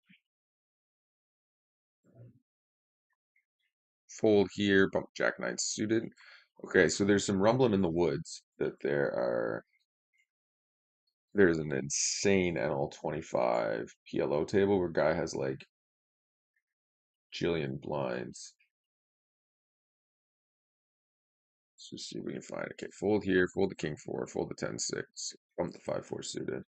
Fold here, bump jack nine suited. Okay, so there's some rumbling in the woods that there's an insane NL25 PLO table where guy has like jillion blinds. Let's just see if we can find it. Okay, fold here, fold the king four, fold the 10-6, bump the 5-4 suited.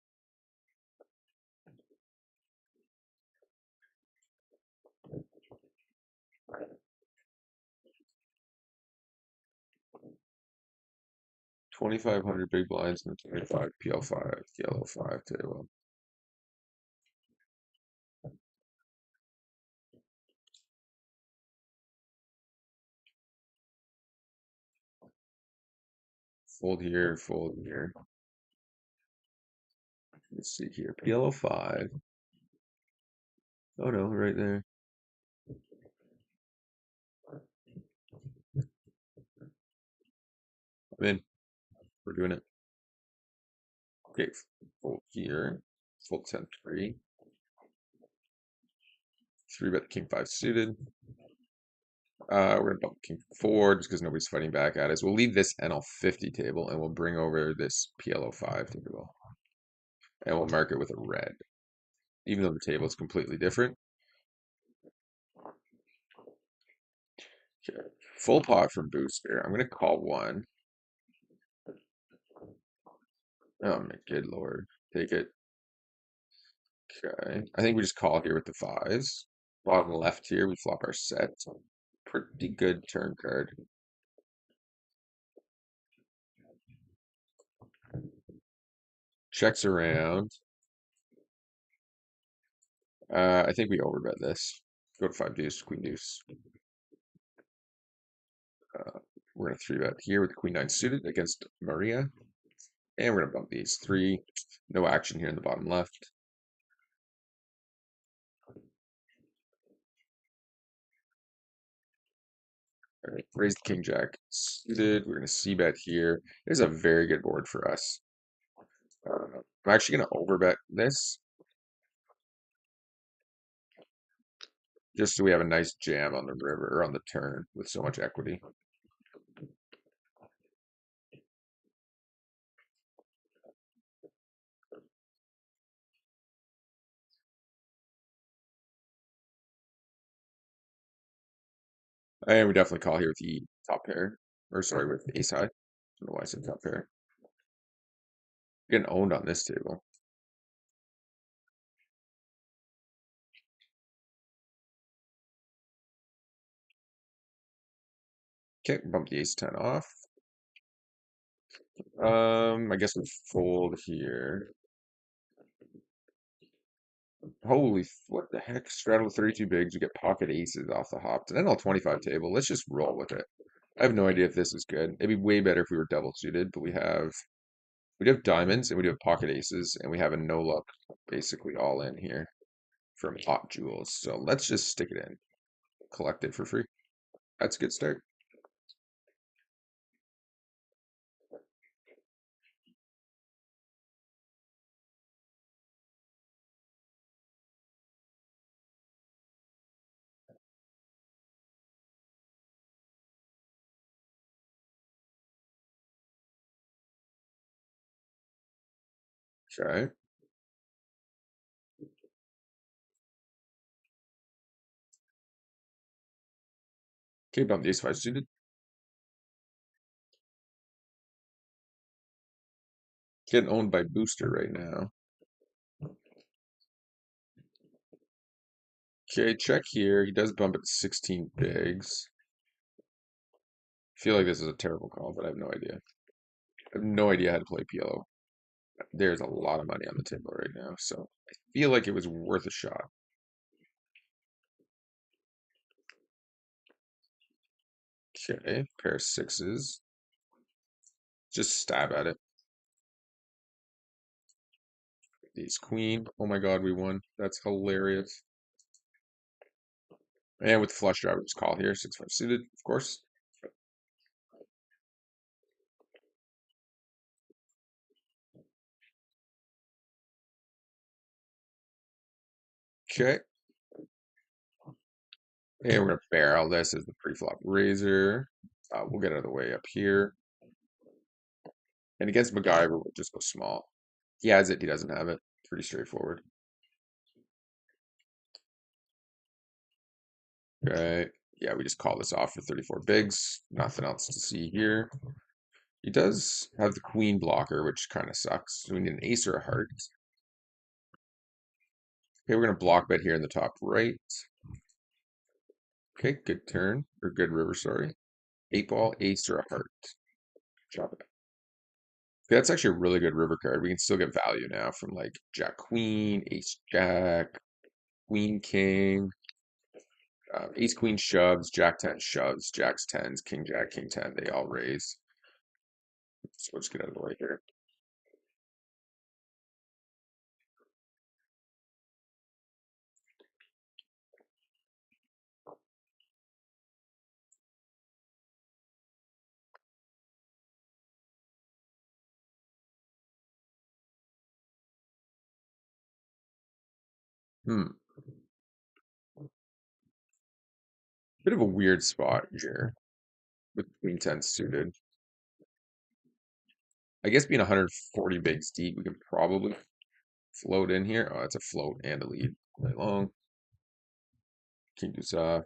$2,500 big blinds and the 25 PL5, yellow 5 table. Fold here, fold here. Let's see here. PLO 5. Oh no, right there. I'm in. We're doing it. Okay, fold here. Fold 10-3. Three bet the king 5 suited. We're gonna bump king 4 just because nobody's fighting back at us. We'll leave this NL50 table and we'll bring over this PLO 5 table. And we'll mark it with a red. Even though the table is completely different. Okay. Full pot from Booster. I'm gonna call one. Oh my good lord. Take it. Okay. I think we just call here with the fives. Bottom left here, we flop our set. Pretty good turn card. Checks around. I think we overbet this. Go to five deuce, queen deuce. We're gonna three bet here with the queen nine suited against Maria. And we're gonna bump these three. No action here in the bottom left. All right, raise the king jack suited. We're gonna c bet here. There's a very good board for us. I'm actually gonna overbet this just so we have a nice jam on the river or on the turn with so much equity. And we definitely call here with the top pair, or sorry, with ace high. I don't know why I said top pair. Getting owned on this table. Okay, bump the ace 10 off. I guess we fold here. What the heck? Straddle 32 bigs. We get pocket aces off the hop. And then all 25 table. Let's just roll with it. I have no idea if this is good. It'd be way better if we were double suited, but we have diamonds and we do have pocket aces and we have a no luck basically all in here from hot jewels. So let's just stick it in. Collect it for free. That's a good start. Okay. Okay, bump the ace five suited. Getting owned by Booster right now. Okay, check here. He does bump it to 16 bigs. I feel like this is a terrible call, but I have no idea. I have no idea how to play PLO. There's a lot of money on the table right now, so I feel like it was worth a shot. Okay, pair of sixes. Just stab at it. Ace queen. Oh my god, we won. That's hilarious. And with the flush draw, we just call here. 6-5 suited, of course. Okay. And we're gonna barrel this as the pre-flop razor. We'll get out of the way up here. And against MacGyver, we'll just go small. He has it, he doesn't have it. Pretty straightforward. Okay. Yeah, we just call this off for 34 bigs. Nothing else to see here. He does have the queen blocker, which kind of sucks. So we need an ace or a heart. Okay, we're gonna block bet here in the top right. Okay, good turn, or good river, sorry. 8 ball, ace, or a heart. Chop it. Okay, that's actually a really good river card. We can still get value now from like Jack Queen, Ace Jack, Queen King, Ace Queen shoves, Jack 10 shoves, Jacks 10s, King Jack, King 10. They all raise. So let's get out of the way here. Hmm. Bit of a weird spot here with Queen 10 suited. I guess being 140 bigs deep, we can probably float in here. Oh, it's a float and a lead. Play long. King deuce off.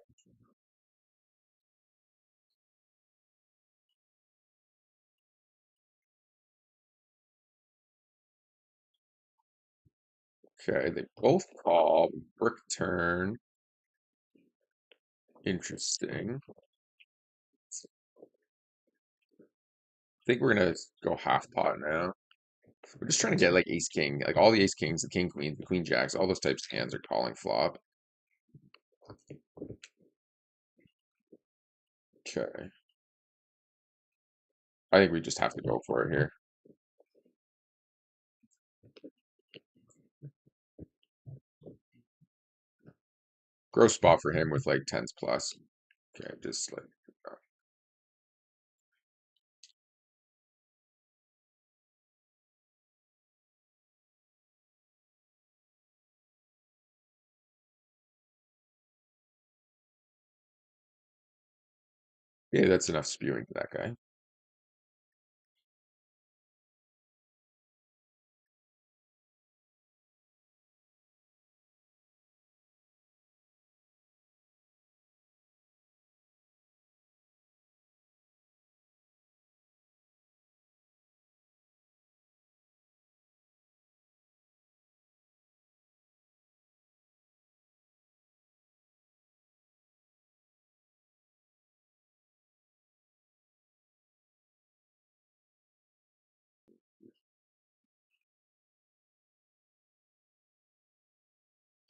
Okay, they both call. Brick turn. Interesting. I think we're gonna go half pot now. We're just trying to get like ace king, like all the ace kings, the king queens, the queen jacks, all those types of hands are calling flop. Okay. I think we just have to go for it here. Gross spot for him with like tens plus. Okay, just like Yeah, that's enough spewing to that guy.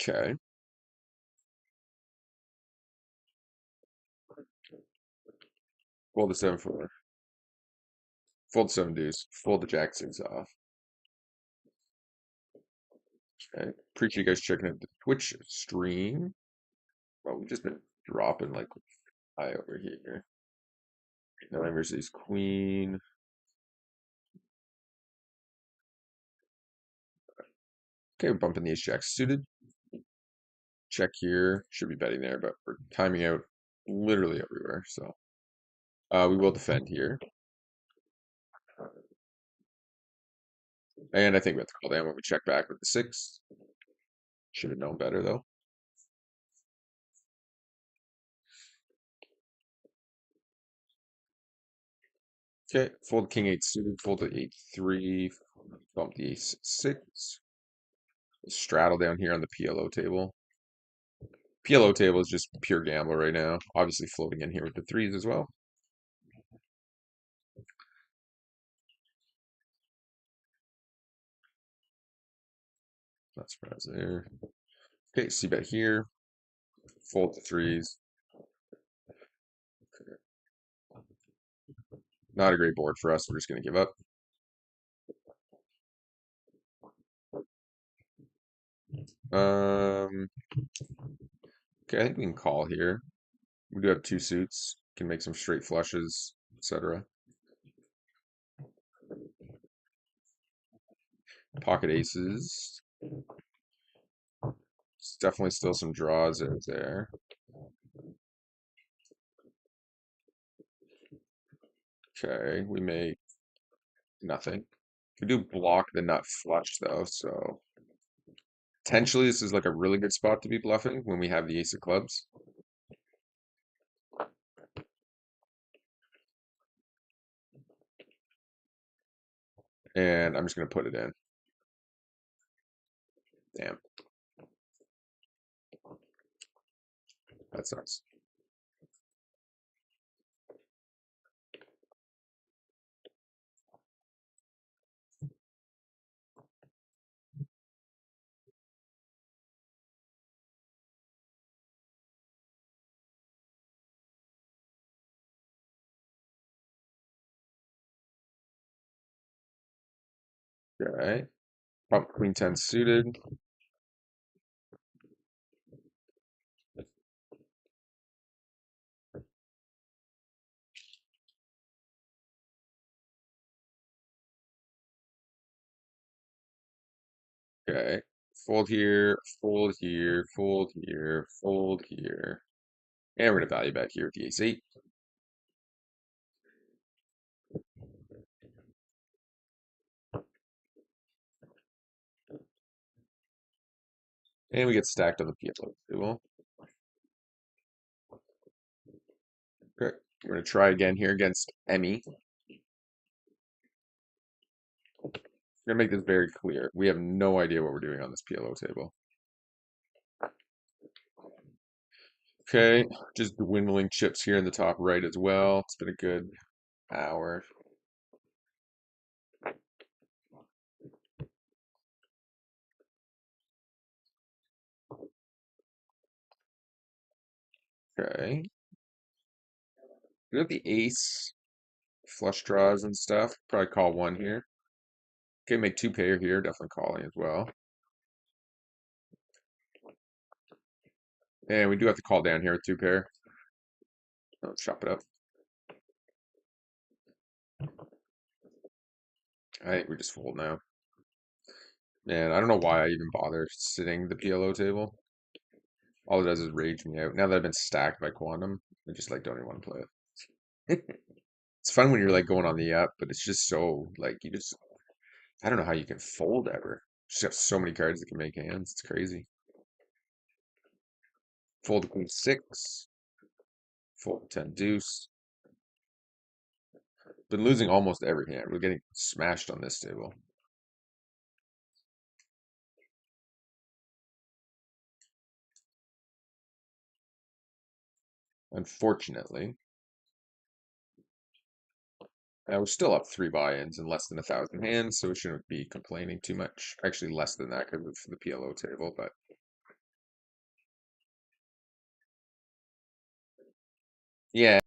Okay. Fold the seven four. Fold the seven deuce. Fold the jack six off. Okay. Appreciate you guys checking out the Twitch stream. Well, we've just been dropping like high over here. Nine versus queen. Okay, we're bumping the ace jack suited. Check here. Should be betting there, but we're timing out literally everywhere. So we will defend here. And I think we have to call down when we check back with the six. Should have known better though. Okay, fold king eight suited, fold the eight three, bump the ace six. Straddle down here on the PLO table. PLO table is just pure gamble right now. Obviously floating in here with the threes as well. Not surprised there. Okay, see bet here. Fold the threes. Not a great board for us. We're just going to give up. Um, okay, I think we can call here. We do have two suits. Can make some straight flushes, etc. Pocket aces. It's definitely still some draws out there. Okay, we make nothing. We do block the nut flush though, so potentially this is like a really good spot to be bluffing when we have the ace of clubs. And I'm just gonna put it in. Damn, that sucks. Okay. Pump queen 10 suited. Okay. Fold here, fold here, fold here, fold here. And we're gonna value bet here with the ace eight. And we get stacked on the PLO table. Okay. We're gonna try again here against Emmy. We're gonna make this very clear. We have no idea what we're doing on this PLO table. Okay, just dwindling chips here in the top right as well. It's been a good hour. Okay. We have the ace, flush draws and stuff. Probably call one here. Okay, make two pair here. Definitely calling as well. And we do have to call down here with two pair. Let's chop it up. I think we just fold now. Man, I don't know why I even bother sitting the PLO table. All it does is rage me out. Now that I've been stacked by Quantum, I just like don't even want to play it. It's fun when you're like going on the up, but it's just so like you just I don't know how you can fold ever. Just have so many cards that can make hands. It's crazy. Fold queen six, fold 10 deuce. Been losing almost every hand. We're getting smashed on this table. Unfortunately, we're still up 3 buy-ins in less than 1,000 hands, so we shouldn't be complaining too much. Actually, less than that because of the PLO table, but yeah.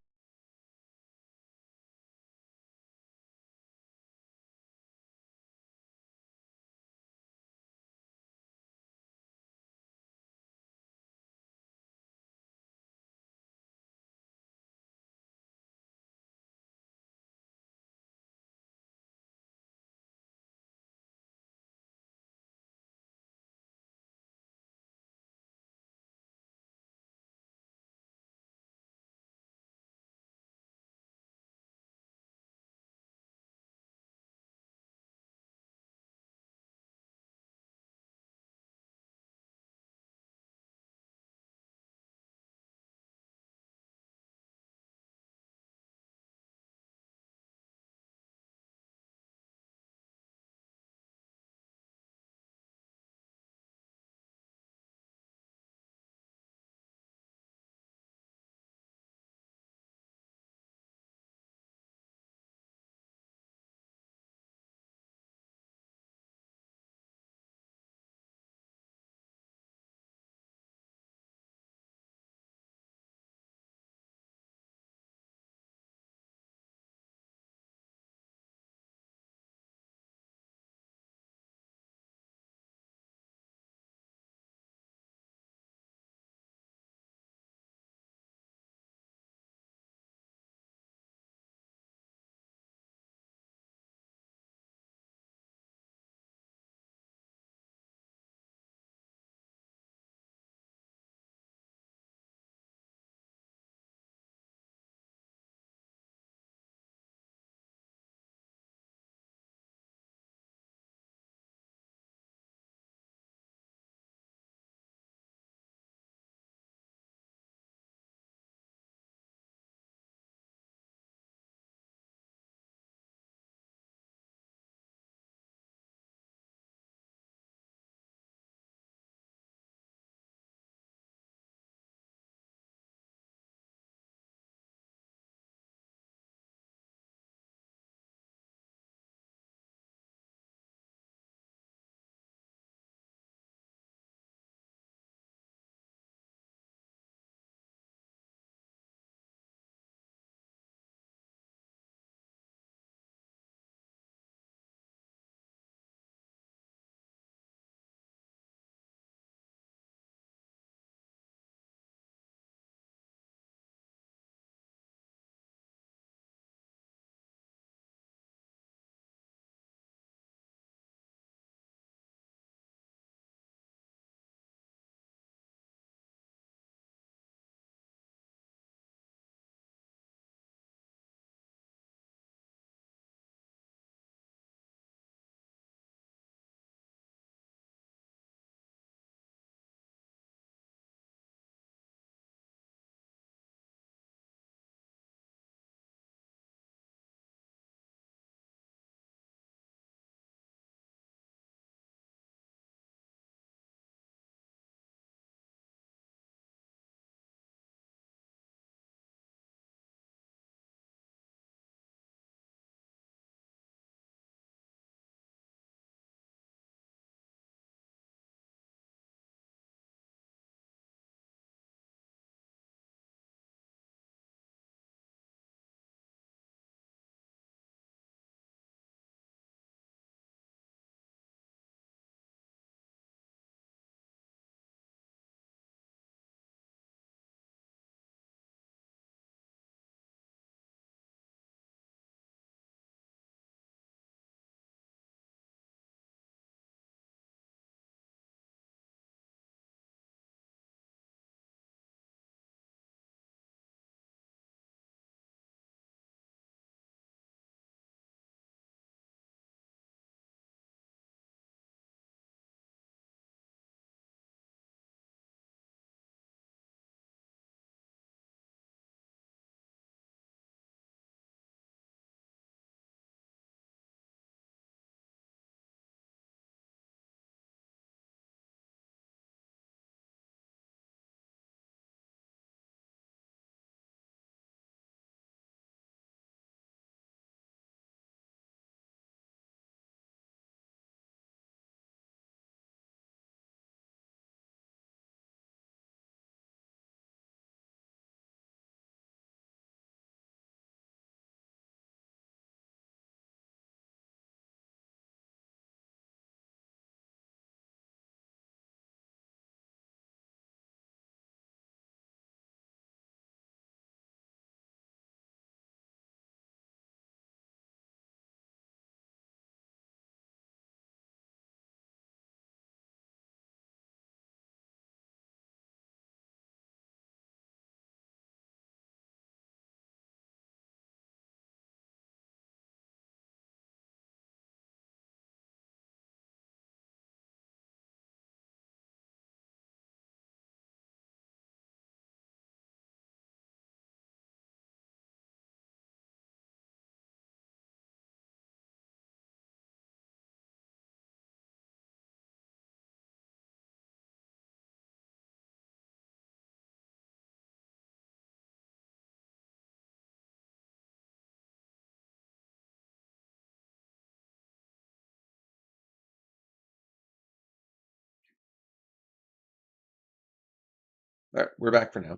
All right, we're back for now.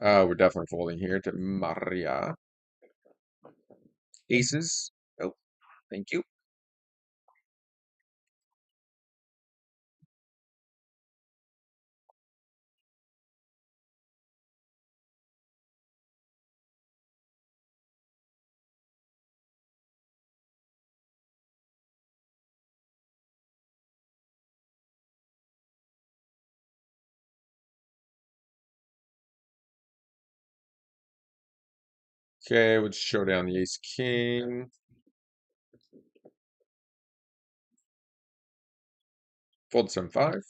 We're definitely folding here to Maria. Aces. Oh, thank you. Okay, let's show down the ace king. Fold 7-5.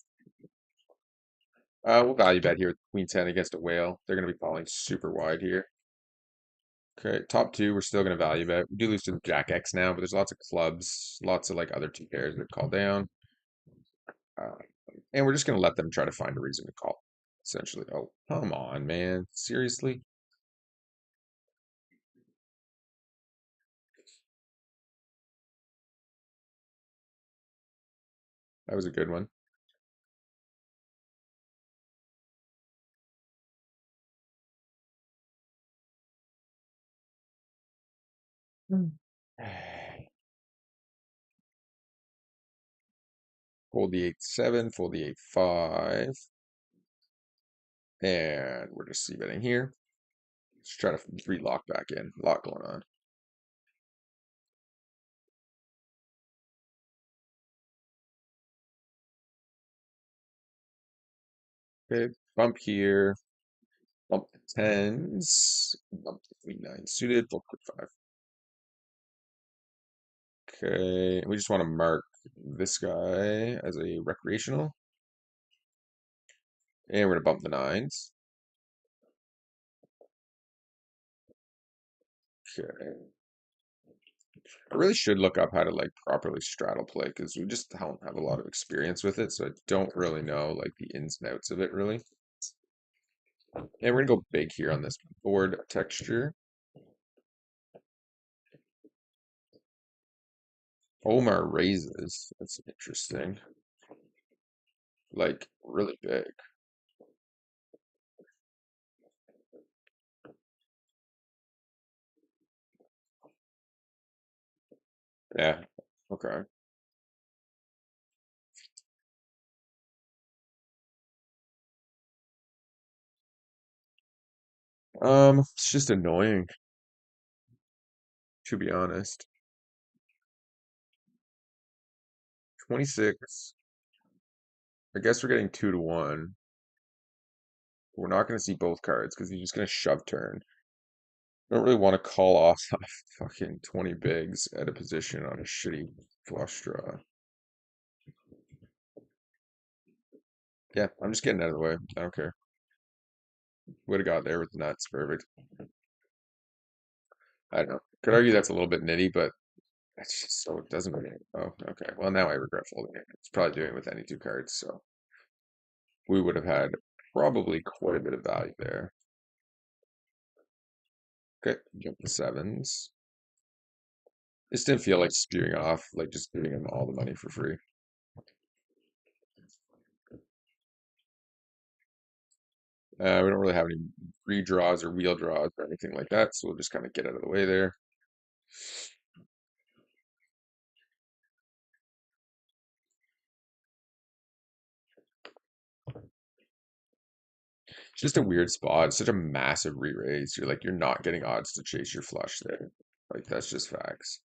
We'll value bet here with queen 10 against a whale. They're going to be falling super wide here. Okay, top two, we're still going to value bet. We do lose to the Jack X now, but there's lots of clubs, lots of like other two pairs that call down. Uh, and we're just going to let them try to find a reason to call, essentially. Oh, come on, man. Seriously? That was a good one. Mm. Fold the 8-7, fold the 8-5. And we're just c-betting here. Let's try to re-lock back in. A lot going on. Okay, bump here. Bump the tens. Bump the queen nine suited. Fold quick five. Okay, we just want to mark this guy as a recreational. And we're gonna bump the nines. Okay. I really should look up how to like properly straddle play because we just don't have a lot of experience with it, so I don't really know like the ins and outs of it really. And we're gonna go big here on this board texture. Omar raises. That's interesting. Like really big. Yeah. Okay. It's just annoying, to be honest. 26. I guess we're getting 2-1. We're not going to see both cards because he's just going to shove turn. I don't really want to call off fucking 20 bigs at a position on a shitty flush draw. Yeah, I'm just getting out of the way. I don't care. Would have got there with the nuts. Perfect. I don't know. Could argue that's a little bit nitty, but it's just so it doesn't really. Oh, okay. Well, now I regret folding it. It's probably doing it with any two cards, so we would have had probably quite a bit of value there. Okay, jump the sevens. This didn't feel like spewing off, like just giving him all the money for free. We don't really have any redraws or wheel draws or anything like that, so we'll just kind of get out of the way there. It's just a weird spot. It's such a massive re-raise. You're not getting odds to chase your flush there. Like that's just facts.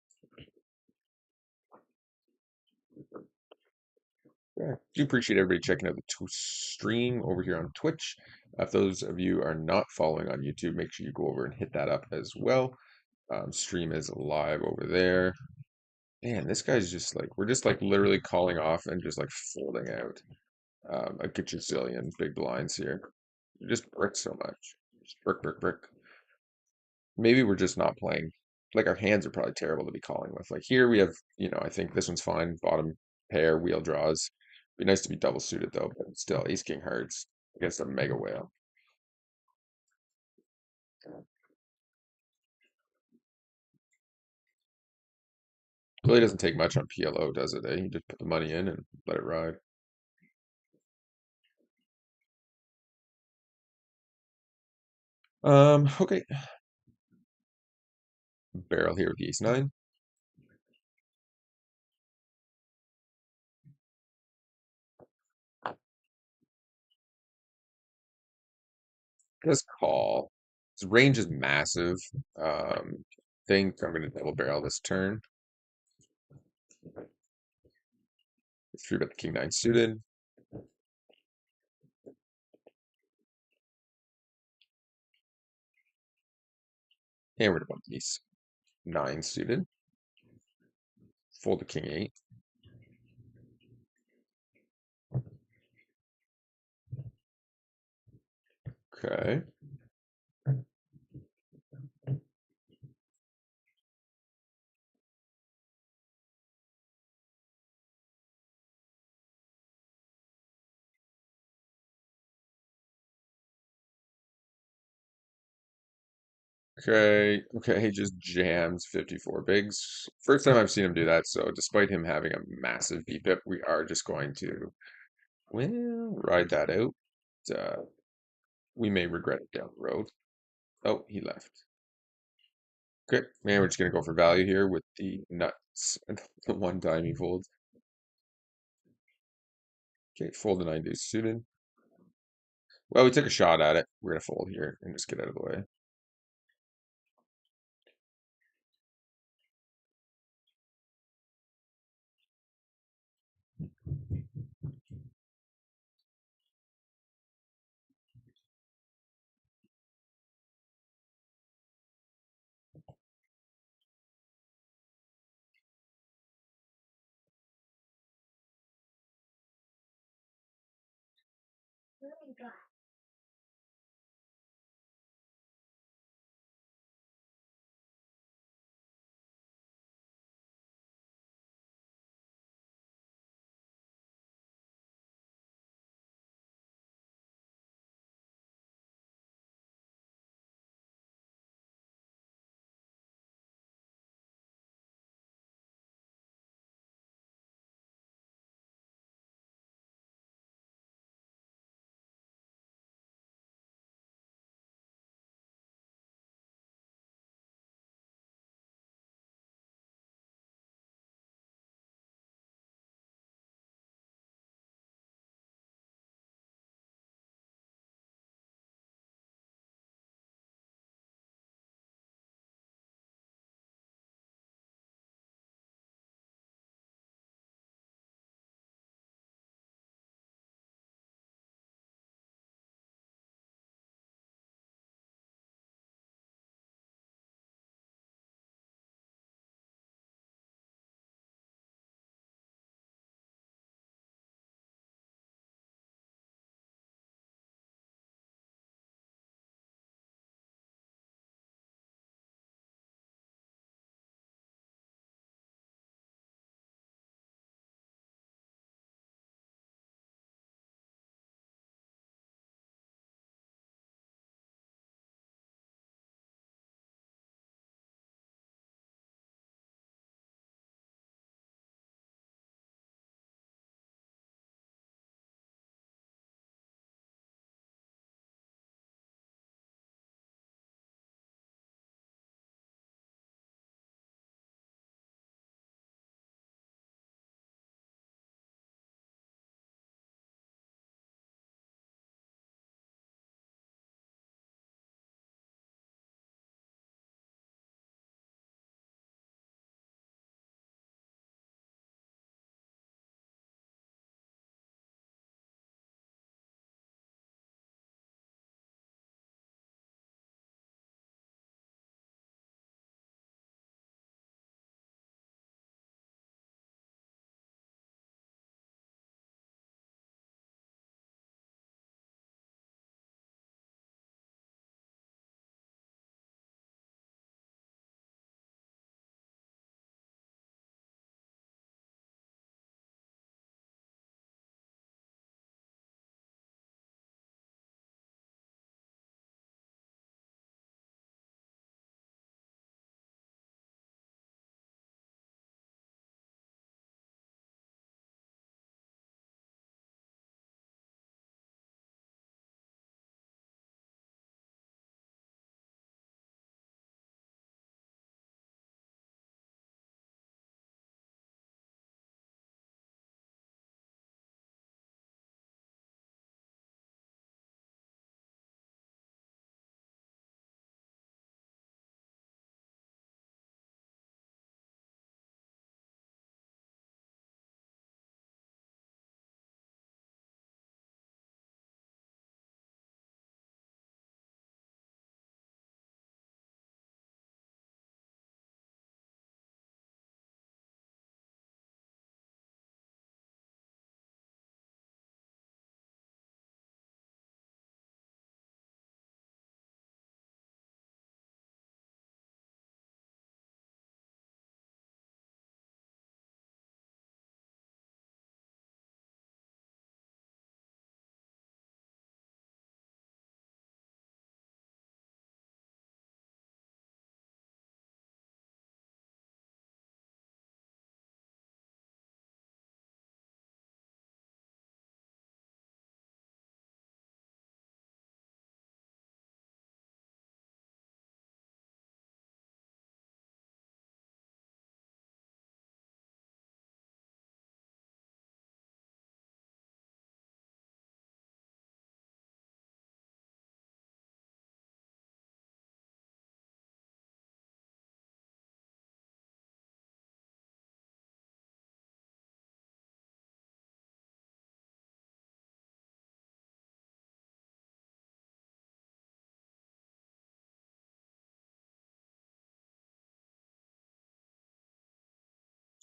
Yeah, do appreciate everybody checking out the stream over here on Twitch. If those of you are not following on YouTube, make sure you go over and hit that up as well. Stream is live over there. Man, this guy's just like we're just like literally calling off and just like folding out a gajillion big blinds here. You just brick so much. Just brick, brick, brick. Maybe we're just not playing. Like our hands are probably terrible to be calling with. Like here we have, I think this one's fine. Bottom pair, wheel draws. Be nice to be double suited though, but still, ace king hearts against a mega whale. Really doesn't take much on PLO, does it? Eh? You just put the money in and let it ride. Okay. Barrel here with the ace nine. Just call. His range is massive. Think I'm gonna double barrel this turn. Three bet the king nine suited. And we're gonna bump the ace nine suited. Fold the king eight. Okay. Okay. Okay. He just jams 54 bigs. First time I've seen him do that. So despite him having a massive VPIP, we are just going to, well, ride that out. Uh, we may regret it down the road. Oh, he left. Okay, man, we're just gonna go for value here with the nuts. The one time he folds. Okay, fold the nine deuce suited. Well, we took a shot at it. We're gonna fold here and just get out of the way.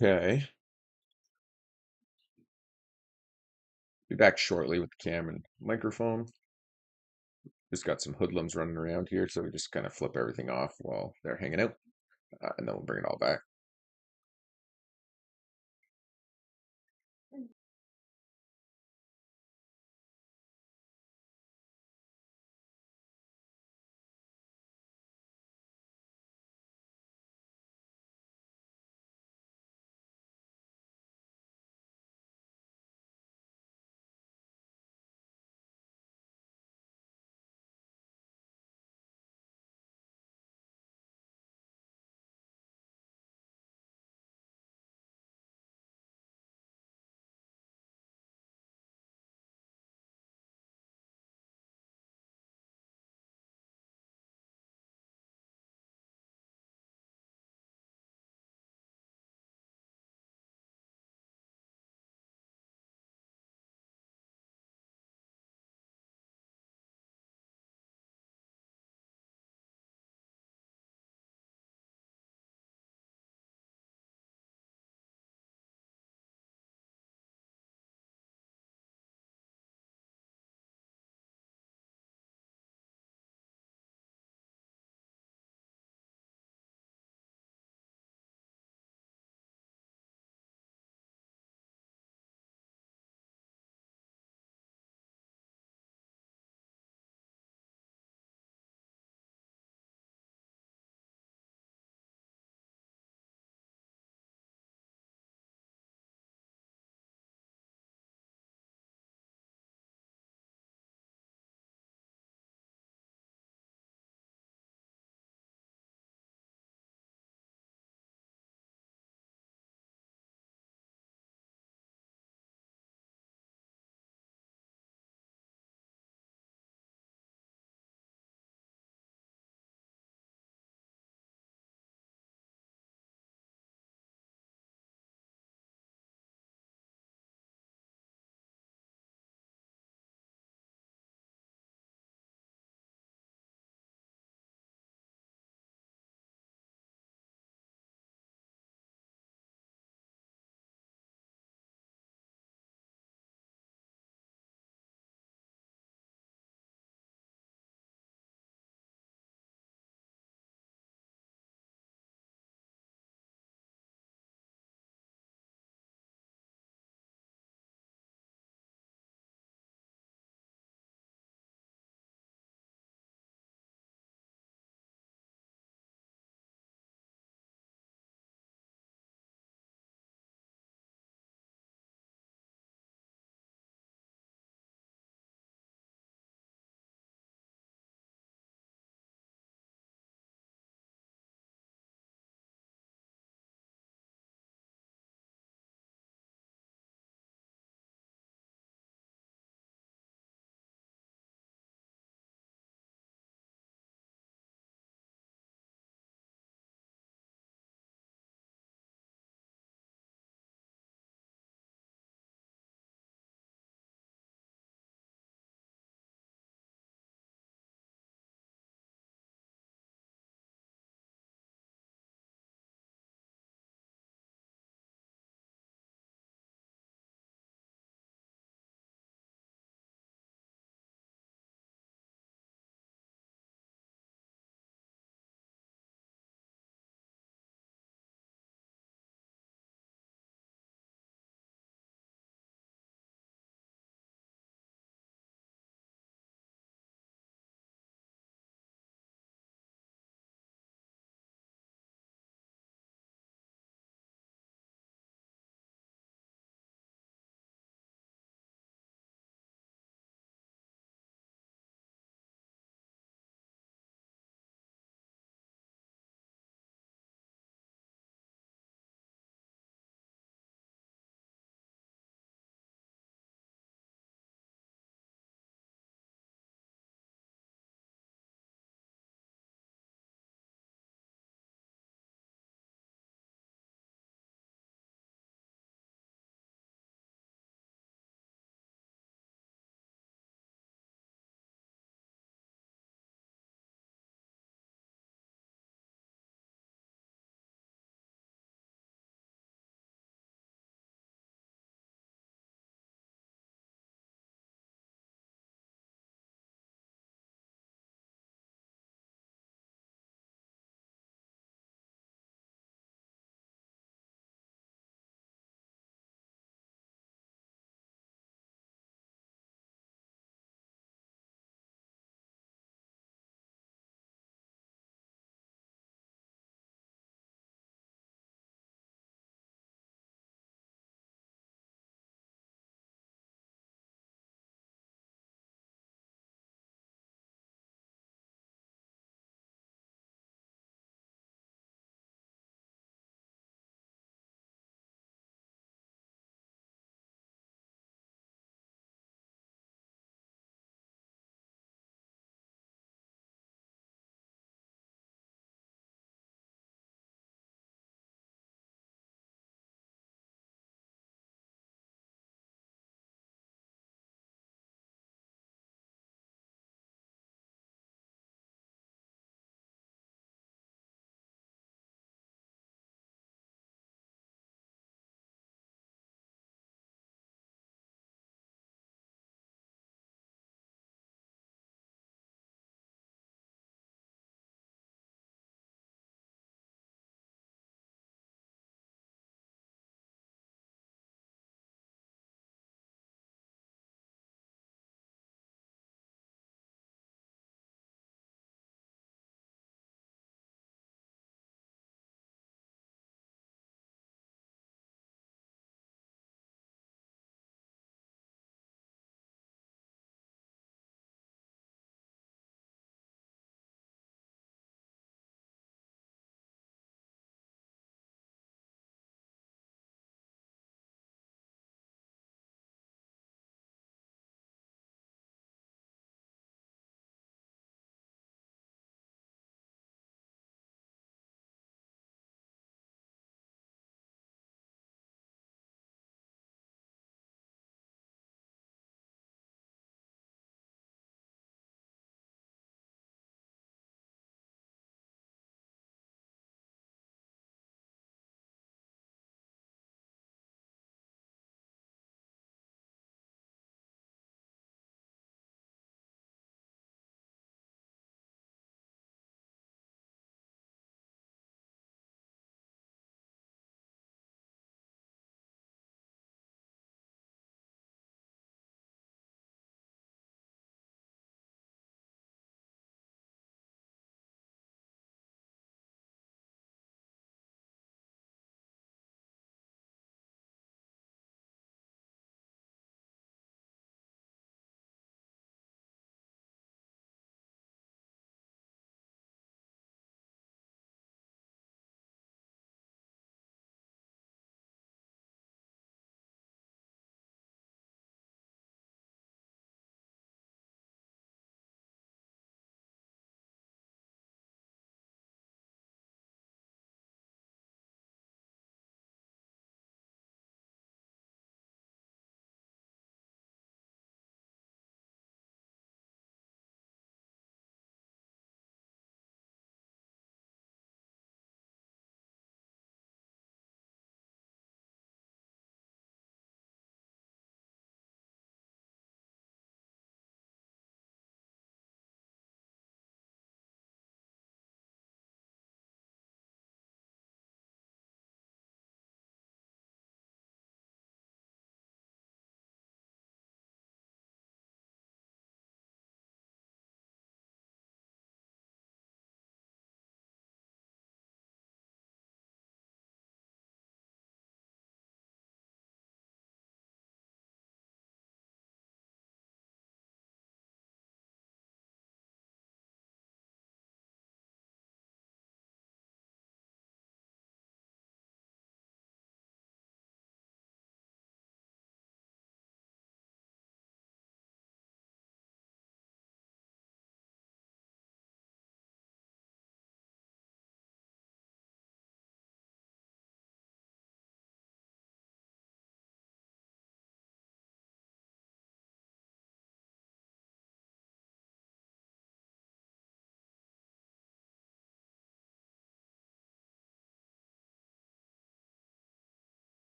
Okay. Be back shortly with the cam and microphone. Just got some hoodlums running around here, so we just kind of flip everything off while they're hanging out, and then we'll bring it all back.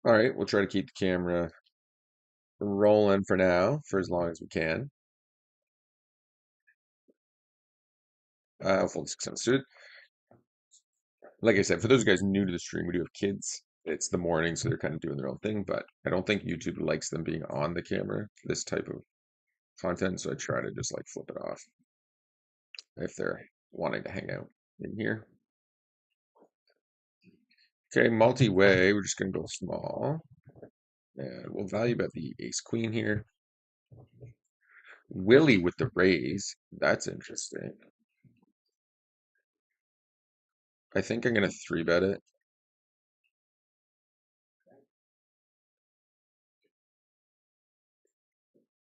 All right, we'll try to keep the camera rolling for now, for as long as we can. I'll fold 6 suited. Like I said, for those guys new to the stream, we do have kids. It's the morning, so they're kind of doing their own thing, but I don't think YouTube likes them being on the camera, this type of content, so I try to just like flip it off if they're wanting to hang out in here. Okay, multi-way, we're just gonna go small. And we'll value bet the ace queen here. Willie with the raise. That's interesting. I think I'm gonna 3-bet it.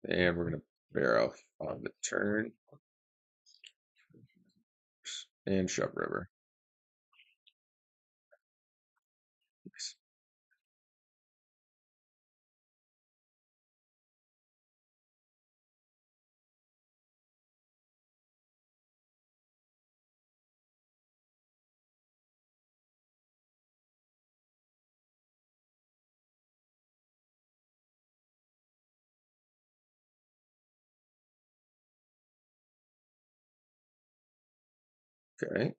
And we're gonna barrel on the turn and shove river. Nice. Okay.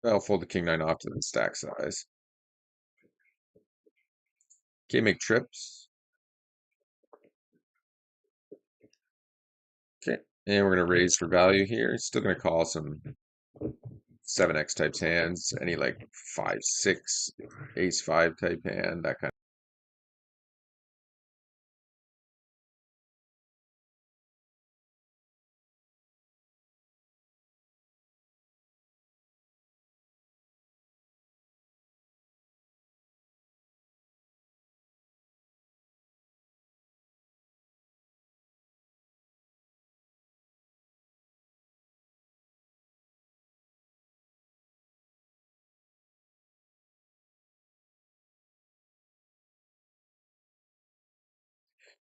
I'll fold the king nine off to the stack size. Okay, make trips. Okay. And we're gonna raise for value here. Still gonna call some 7x types hands, any like 5-6, ace-5 type hand, that kind of.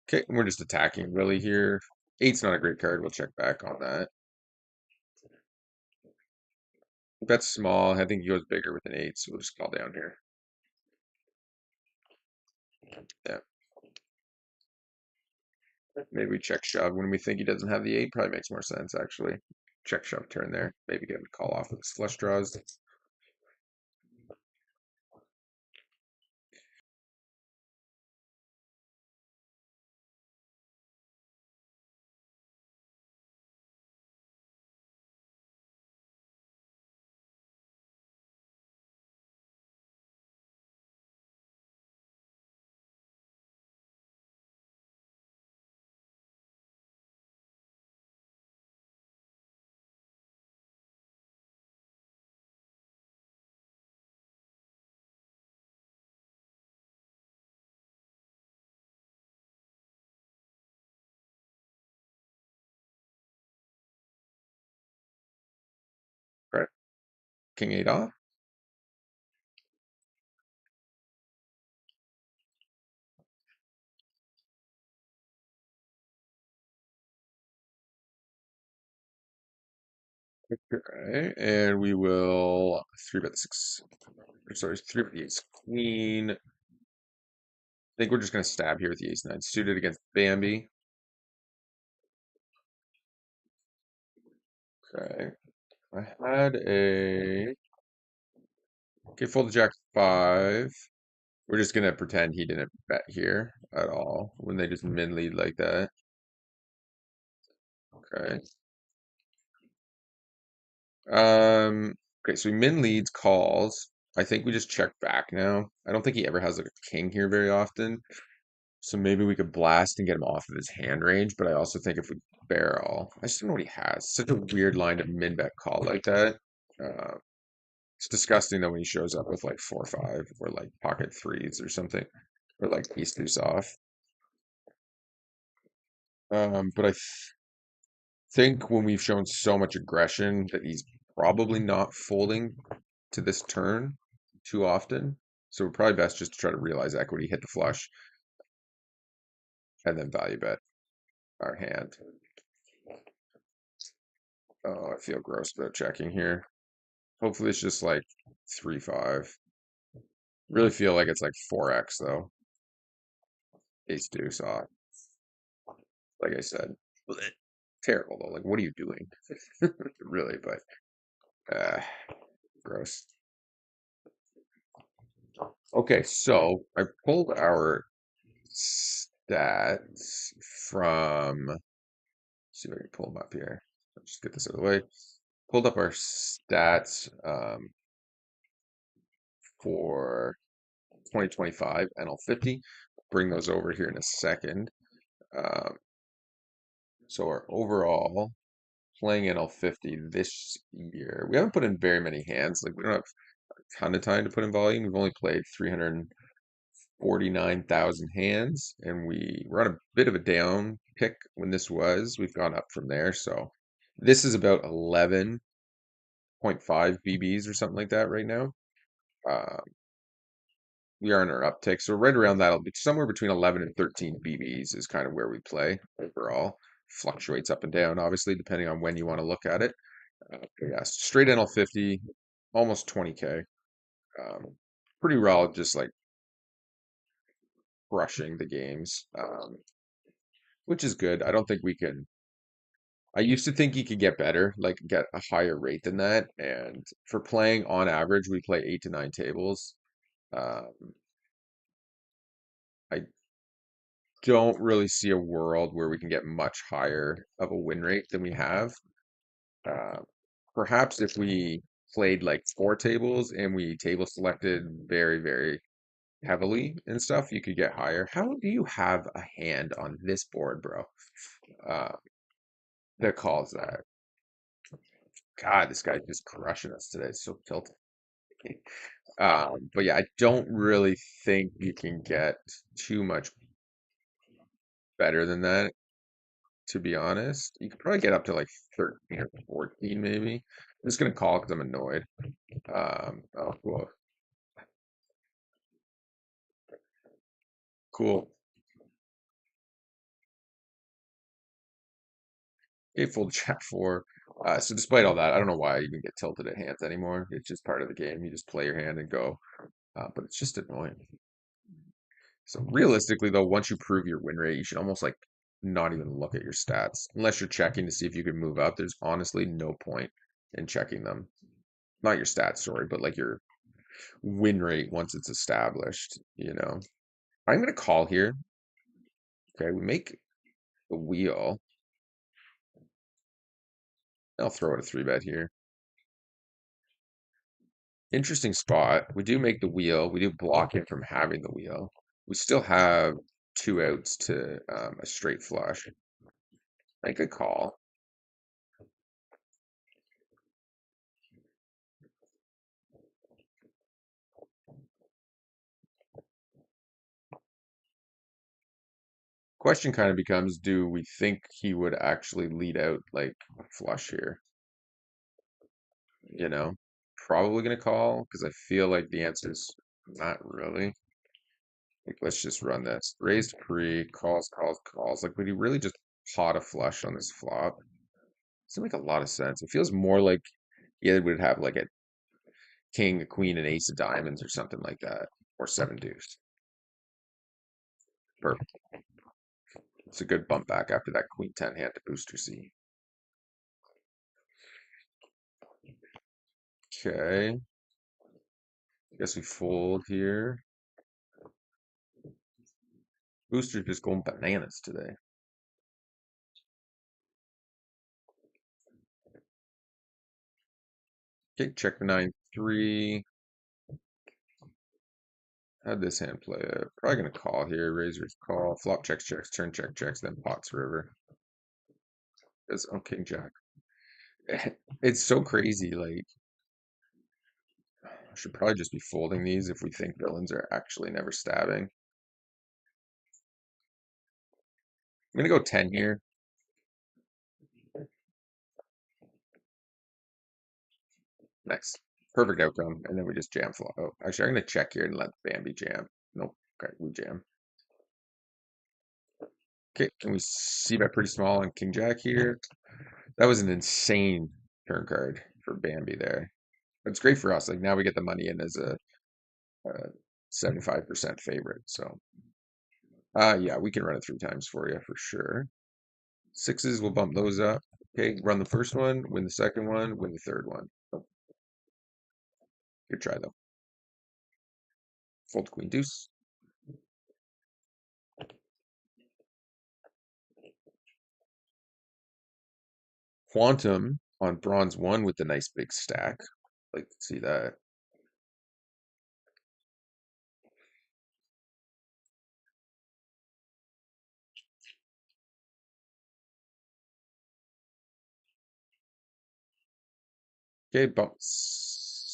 Okay, we're just attacking really here. Eight's not a great card. We'll check back on that. That's small. I think he goes bigger with an 8, so we'll just call down here. Yeah. Maybe we check shove when we think he doesn't have the 8. Probably makes more sense, actually. Check shove turn there. Maybe get him to call off with his flush draws. Right. King 8 off. Okay. And we will 3-bet the 6. Sorry, 3-bet the ace queen. I think we're just going to stab here with the ace 9 suited against Bambi. Okay. I had a. Okay, fold the jack 5. We're just gonna pretend he didn't bet here at all when they just min lead like that. Okay. Um. Okay, so he min leads calls. I think we just check back now. I don't think he ever has like a king here very often. So maybe we could blast and get him off of his hand range. But I also think if we barrel, I just don't know what he has. Such a weird line to min bet call like that. Uh, it's disgusting though when he shows up with like 4-5 or like pocket threes or something, or like ace deuce off. But I think when we've shown so much aggression that he's probably not folding to this turn too often. So we're probably best just to try to realize equity, hit the flush, and then value bet our hand. Oh, I feel gross about checking here. Hopefully it's just like 3-5. Really feel like it's like 4x though. Ace deuce off, like I said. Blech. Terrible though. Like, what are you doing? Really, but gross. Okay, so I pulled our stats from. Let's see if I can pull them up here. Let's just get this out of the way. Pulled up our stats for 2025 NL50. Bring those over here in a second. Um, so our overall playing NL50 this year, we haven't put in very many hands. Like we don't have a ton of time to put in volume. We've only played 349,000 hands, and we were on a bit of a down pick when this was. We've gone up from there. So this is about 11.5 BBs or something like that right now. Uh, we are in our uptick. So right around that'll be somewhere between 11 and 13 BBs is kind of where we play overall. Fluctuates up and down, obviously, depending on when you want to look at it. But yeah, straight NL50, almost 20K. Pretty raw, just like crushing the games, which is good. I don't think we can. I used to think you could get better, like get a higher rate than that. And for playing on average, we play 8 to 9 tables. Um, I don't really see a world where we can get much higher of a win rate than we have. Uh, Perhaps if we played like 4 tables and we table selected very, very heavily and stuff, you could get higher. How do you have a hand on this board, bro? Uh, that calls that. God, this guy's just crushing us today. It's so tilted. But yeah, I don't really think you can get too much better than that, to be honest. You could probably get up to like 13 or 14, maybe. I'm just gonna call because I'm annoyed. Oh, cool. Cool. Okay, full chat for. So despite all that, I don't know why I even get tilted at hands anymore. It's just part of the game. You just play your hand and go. But it's just annoying. So realistically, though, once you prove your win rate, you should almost like not even look at your stats unless you're checking to see if you can move up. There's honestly no point in checking them. Not your stats, sorry, but like your win rate once it's established. I'm gonna call here. Okay, we make the wheel. I'll throw it a 3-bet here. Interesting spot. We do make the wheel. We do block him from having the wheel. We still have 2 outs to a straight flush. Make a call. Question kind of becomes, do we think he would actually lead out like a flush here? You know, Probably gonna call because I feel like the answer is not really. Like, let's just run this. Raised pre, calls, calls, calls. Like, would he really just pot a flush on this flop? Doesn't make a lot of sense. It feels more like he either would have like a king, a queen, an ace of diamonds or something like that, or seven deuce. Perfect. It's a good bump back after that queen 10 hand to booster C. Okay. Guess we fold here. Booster's just going bananas today. Okay, check the 9-3. How'd this hand play out? Probably gonna call here. Razor's call. Flop checks, checks, turn check, checks, then pots river. It's on king jack. It's so crazy. Like, I should probably just be folding these if we think villains are actually never stabbing. I'm gonna go 10 here. Nice. Perfect outcome. And then we just jam flop. Oh, actually, I'm gonna check here and let Bambi jam. Nope. Okay, we jam. Okay, can we see that pretty small on king jack here? That was an insane turn card for Bambi there. It's great for us. Like now we get the money in as a 75% favorite. So, yeah, we can run it 3 times for you for sure. Sixes, we'll bump those up. Okay, run the first one, win the second one, win the third one. Good try though. Fold queen deuce. Quantum on bronze one with the nice big stack. Like to see that. Okay, bump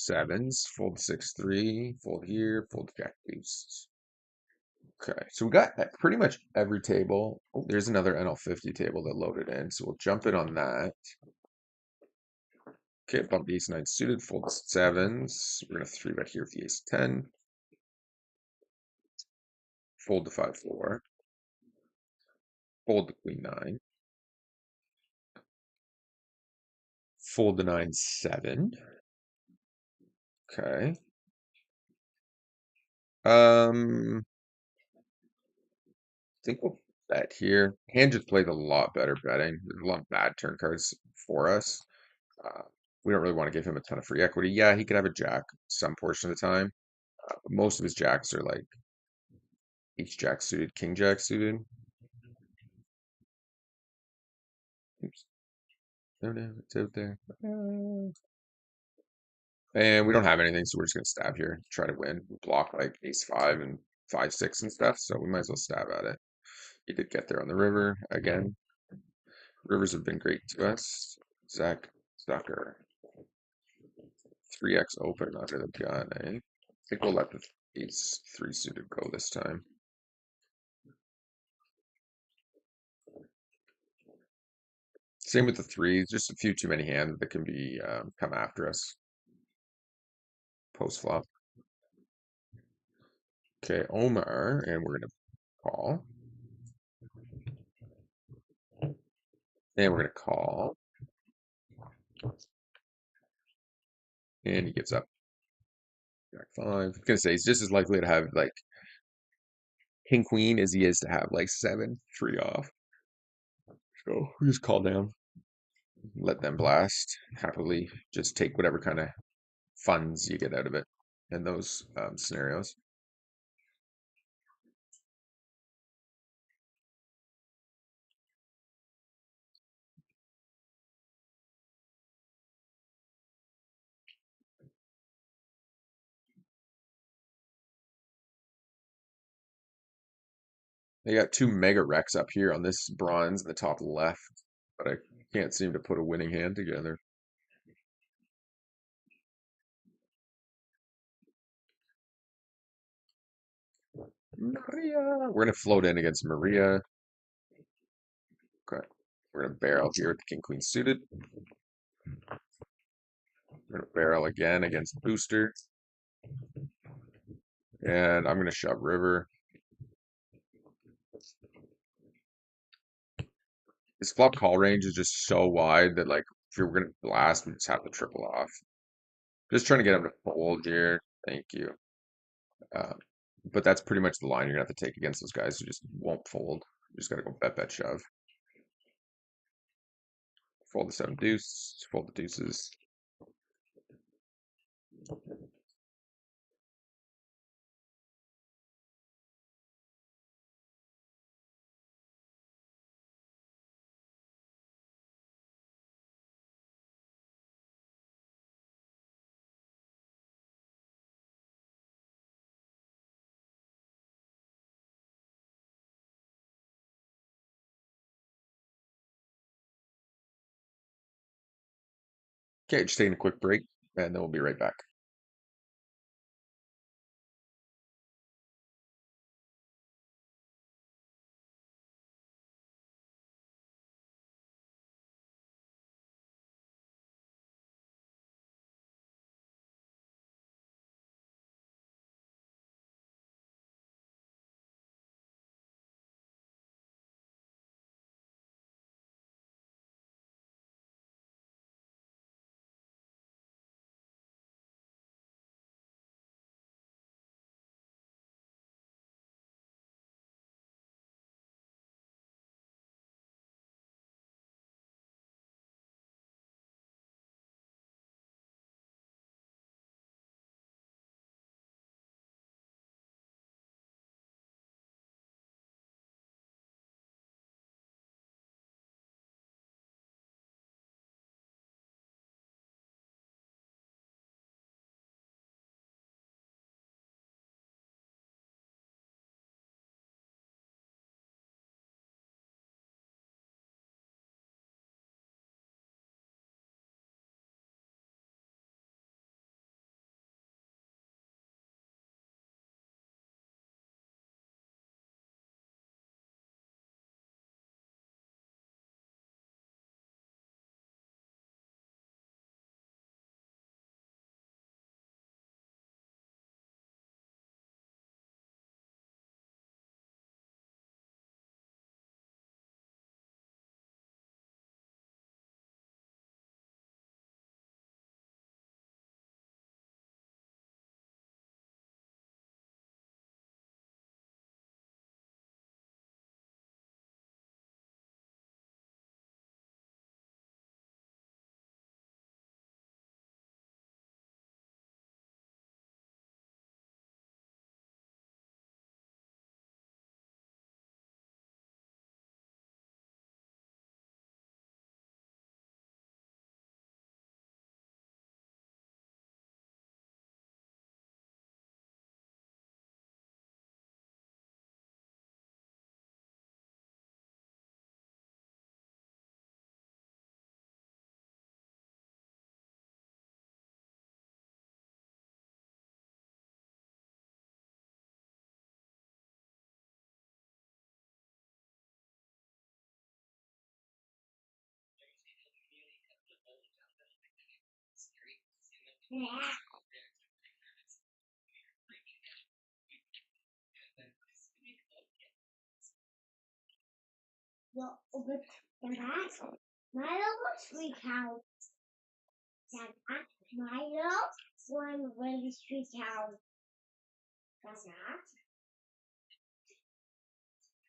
sevens, fold 6-3, fold here, fold jack deuce. Okay, so we got pretty much every table. Oh, there's another NL50 table that loaded in, so we'll jump it on that. Okay, bump the ace nine suited, fold sevens. We're gonna three bet here with the ace 10. Fold the 5-4. Fold the queen nine. Fold the 9-7. Okay. I think we'll bet here. Hand just plays a lot better betting. There's a lot of bad turn cards for us. Uh, we don't really want to give him a ton of free equity. Yeah, he could have a jack some portion of the time. But most of his jacks are like ace jack suited, king jack suited. Oops. No, no, it's out there. And we don't have anything, so we're just gonna stab here, try to win. We block like ace five and 5-6 and stuff, so we might as well stab at it. He did get there on the river again. Rivers have been great to us. Zach Zucker. 3x open under the gun, eh? I think we'll let the ace three suited go this time. Same with the threes, just a few too many hands that can be come after us post flop. Okay, Omar, and we're gonna call. And we're gonna call. And he gives up. Jack five. I was gonna say he's just as likely to have like king queen as he is to have like 7-3 off. So we just call down, let them blast happily. Just take whatever kind of funds you get out of it in those scenarios. They got two mega wrecks up here on this bronze in the top left, but I can't seem to put a winning hand together. Maria. We're gonna float in against Maria. Okay. We're gonna barrel here with the king queen suited. We're gonna barrel again against Booster. And I'm gonna shove river. His flop call range is just so wide that like if you're gonna blast, we just have to triple off. Just trying to get him to fold here. Thank you. Uh, but that's pretty much the line you're gonna have to take against those guys who just won't fold. You just gotta go bet, bet, shove. Fold the seven deuce, fold the deuces. Okay, just taking a quick break, and then we'll be right back.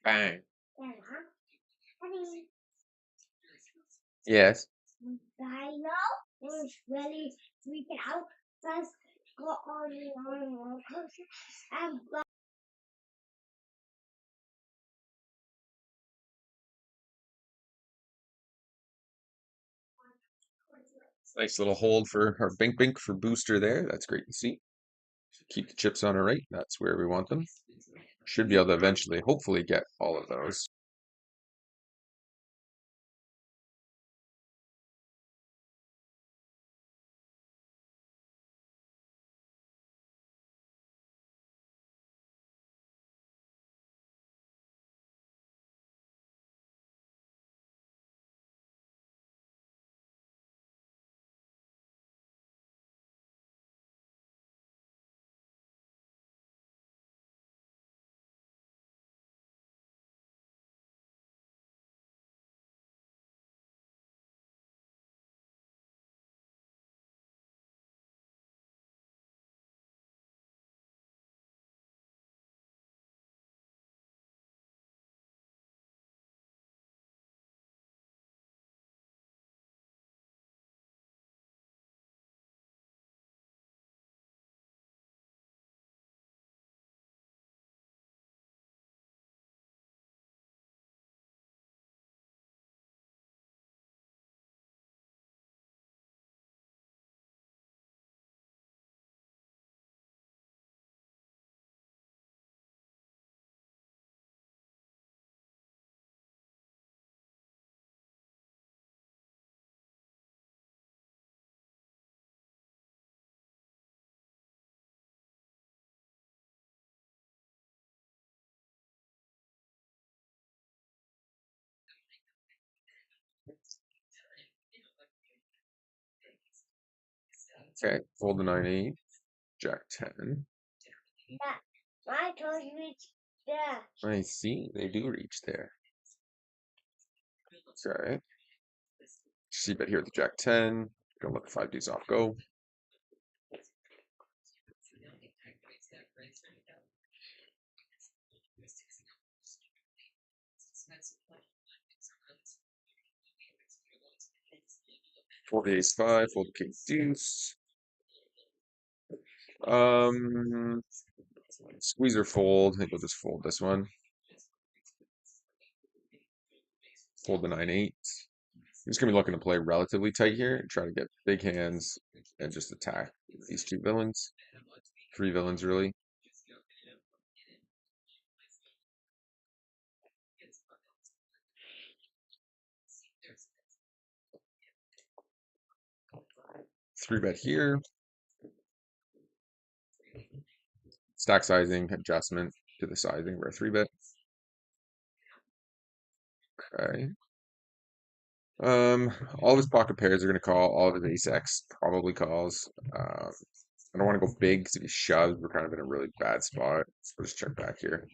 Bang. Yes. Nice little hold for our Bink Bink for booster there. That's great to see. Keep the chips on our right. That's where we want them. Should be able to eventually, hopefully, get all of those. Okay, fold the 9-8, Jack 10. I see, they do reach there. Okay. See bet here at the Jack 10. Gonna let the 5 deuce off go. Fold the ace 5, fold the king deuce. Squeeze or fold. I think we'll just fold this one. Fold the 9-8. I'm just gonna be looking to play relatively tight here and try to get big hands and just attack these two villains. Three villains, really. Three bet here. Stack sizing, adjustment to the sizing. We're a three bet. Okay. All of his pocket pairs are gonna call. All of his ace X probably calls. I don't want to go big because if he shoves, we're kind of in a really bad spot. So we'll just check back here.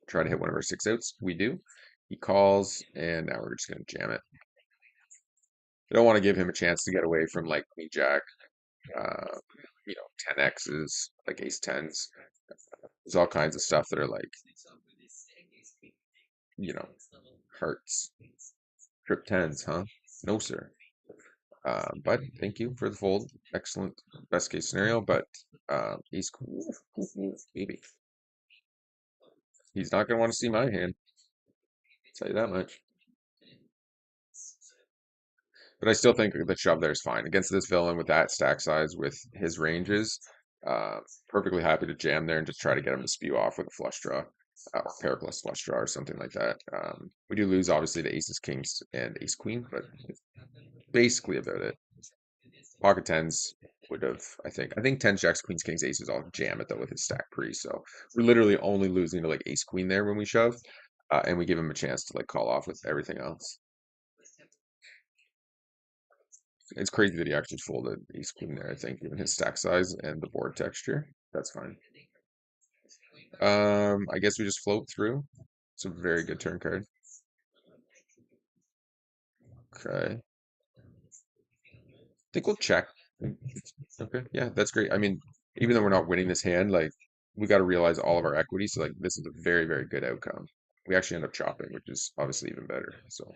Try to hit one of our 6 outs. We do. He calls, and now we're just gonna jam it. I don't want to give him a chance to get away from like Queen Jack, uh, 10X's, like ace tens. There's all kinds of stuff that are like, you know, hearts. Trip tens, huh? No, sir. But thank you for the fold. Excellent. Best case scenario, but he's cool. Maybe. He's not going to want to see my hand. Tell you that much. But I still think the shove there is fine. Against this villain with that stack size, with his ranges, perfectly happy to jam there and just try to get him to spew off with a flush draw. Or pair plus flush draw or something like that. We do lose, obviously, to aces, kings, and ace queen, but basically about it. Pocket tens would have, I think tens, jacks, queens, kings, aces all jam it though with his stack pre. So we're literally only losing to like ace queen there when we shove, and we give him a chance to like call off with everything else. It's crazy that he actually folded ace queen there, I think, given his stack size and the board texture. That's fine. I guess we just float through. It's a very good turn card. Okay. Think we'll check. Okay, yeah, that's great. I mean, even though we're not winning this hand, like we got to realize all of our equity. So like this is a very, very good outcome. We actually end up chopping, which is obviously even better. So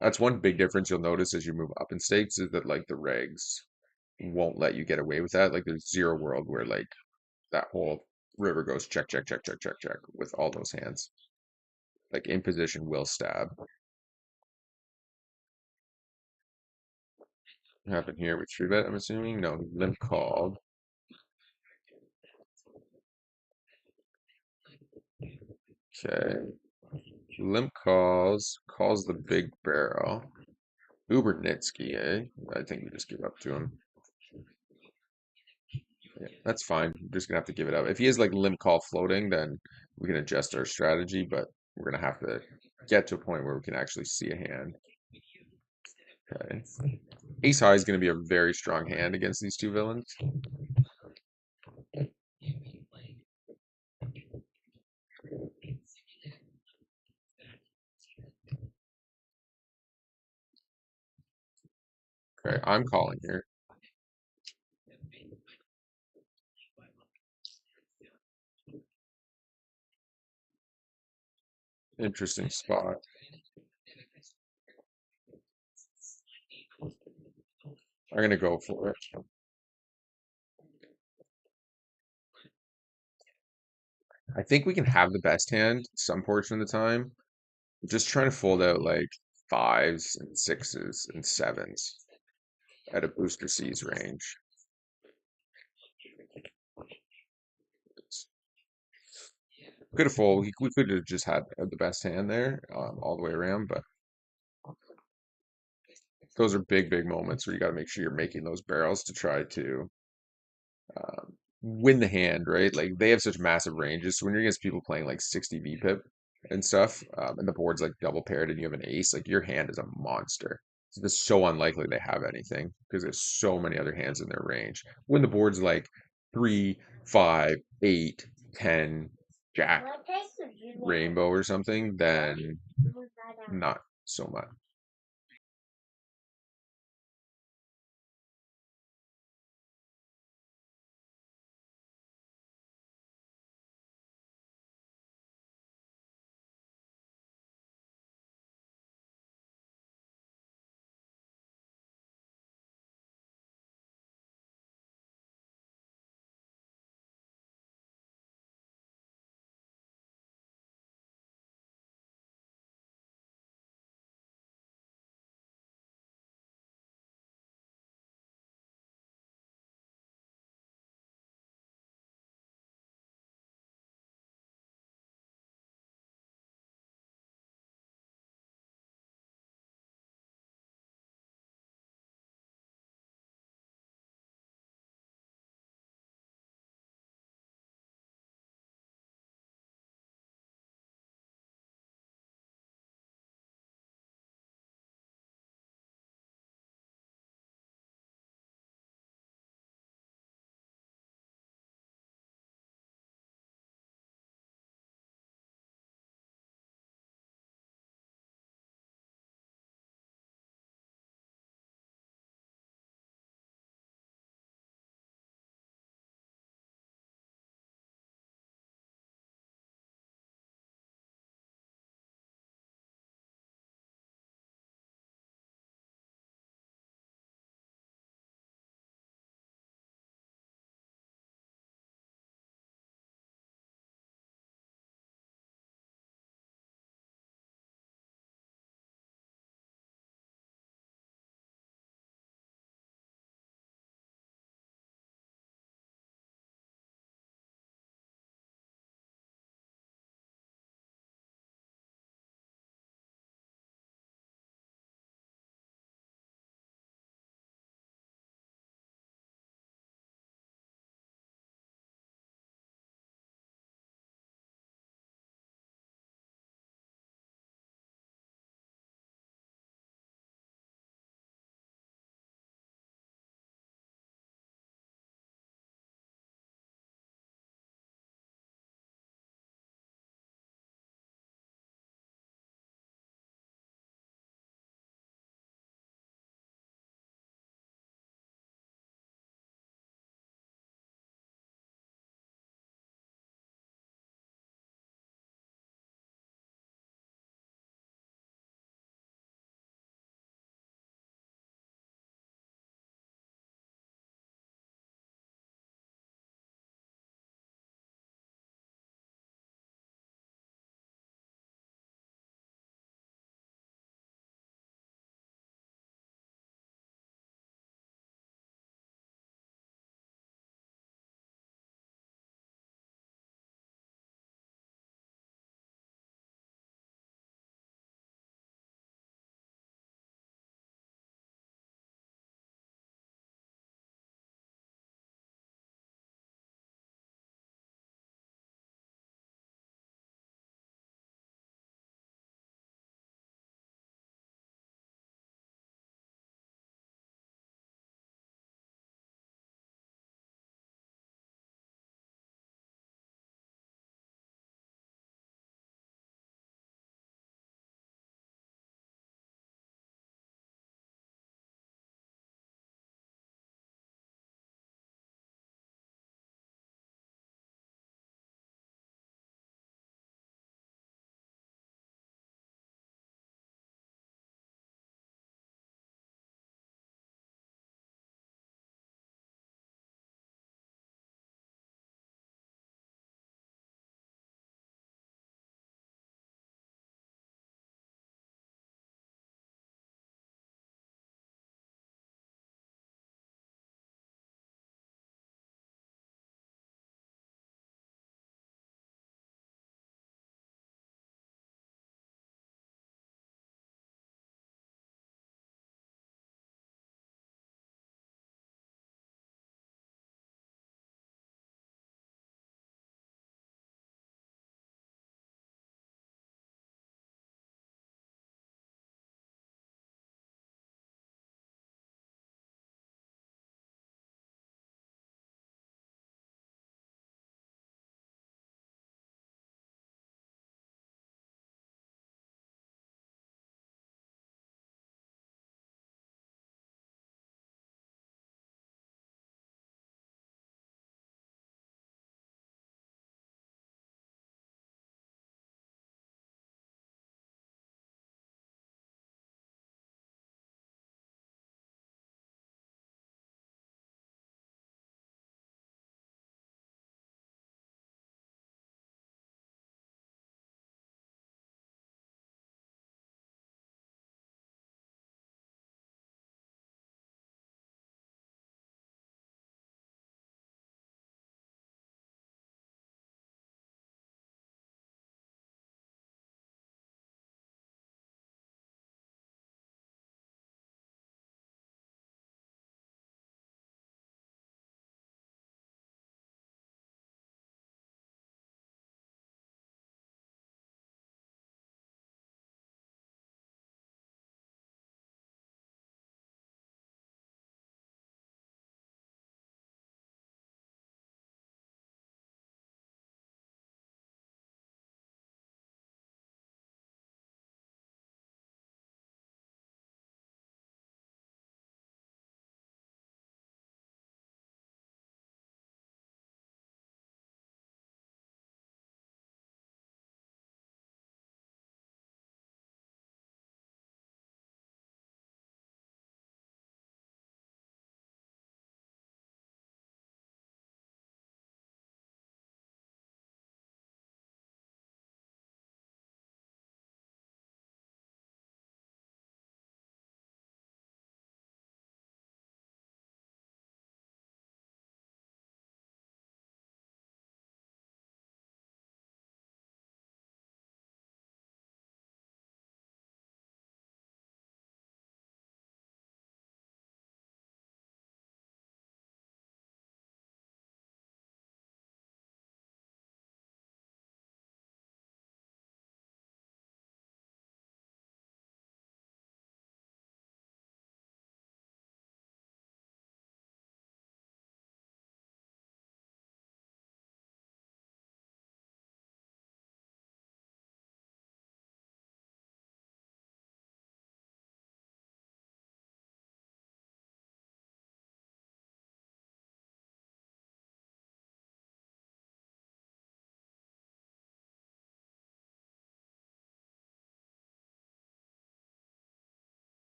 that's one big difference you'll notice as you move up in stakes is that like the regs won't let you get away with that. Like there's zero world where like that whole river goes check, check, check, check, check, check with all those hands. Like in position will stab. What happened here? We three bet, I'm assuming? No, limp called. Okay. Limp calls the big barrel. Ubernitsky, eh? I think we just give up to him. Yeah, that's fine. We're just gonna have to give it up. If he is like limp call floating, then we can adjust our strategy, but we're gonna have to get to a point where we can actually see a hand. Okay. Ace high is gonna be a very strong hand against these two villains. Okay, I'm calling here. Interesting spot. I'm gonna go for it. I think we can have the best hand some portion of the time. Just trying to fold out like fives and sixes and sevens at a booster C's range. Could have folded. We could have just had the best hand there all the way around, but those are big, big moments where you got to make sure you're making those barrels to try to win the hand, right? Like they have such massive ranges. So when you're against people playing like 60 VPIP and stuff, and the board's like double paired and you have an ace, like your hand is a monster. It's so unlikely they have anything because there's so many other hands in their range. When the board's like 3, 5, 8, 10, jack, rainbow or something, then not so much.